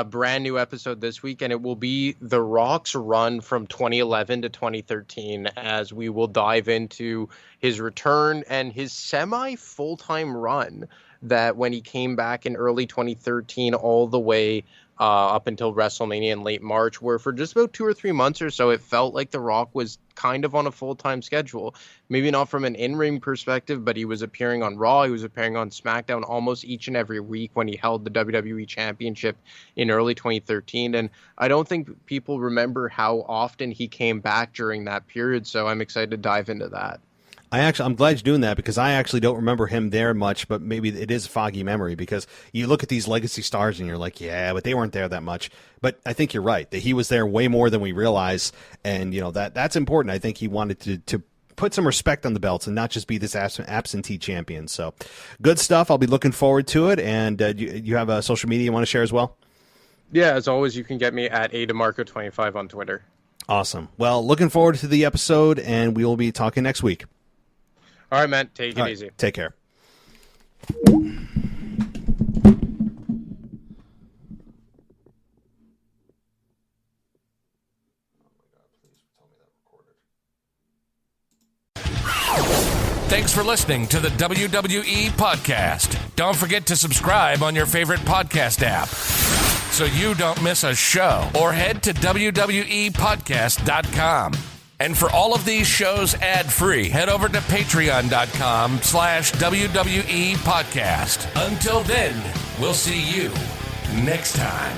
brand new episode this week, and it will be The Rock's run from 2011 to 2013, as we will dive into his return and his semi-full-time run that when he came back in early 2013 all the way up until WrestleMania in late March, where for just about 2 or 3 months or so, it felt like The Rock was kind of on a full-time schedule. Maybe not from an in-ring perspective, but he was appearing on Raw, he was appearing on SmackDown almost each and every week when he held the WWE Championship in early 2013. And I don't think people remember how often he came back during that period, so I'm excited to dive into that. I'm glad you're doing that, because I actually don't remember him there much, but maybe it is a foggy memory, because you look at these legacy stars and you're like, yeah, but they weren't there that much. But I think you're right, that he was there way more than we realize, and that's important. I think he wanted to put some respect on the belts and not just be this absentee champion. So good stuff. I'll be looking forward to it. And you have a social media you want to share as well? Yeah, as always, you can get me at ADeMarco25 on Twitter. Awesome. Well, looking forward to the episode, and we will be talking next week. All right, man. Take it easy. Take care. Thanks for listening to the WWE Podcast. Don't forget to subscribe on your favorite podcast app so you don't miss a show, or head to WWEpodcast.com. And for all of these shows ad-free, head over to patreon.com/WWE Podcast. Until then, we'll see you next time.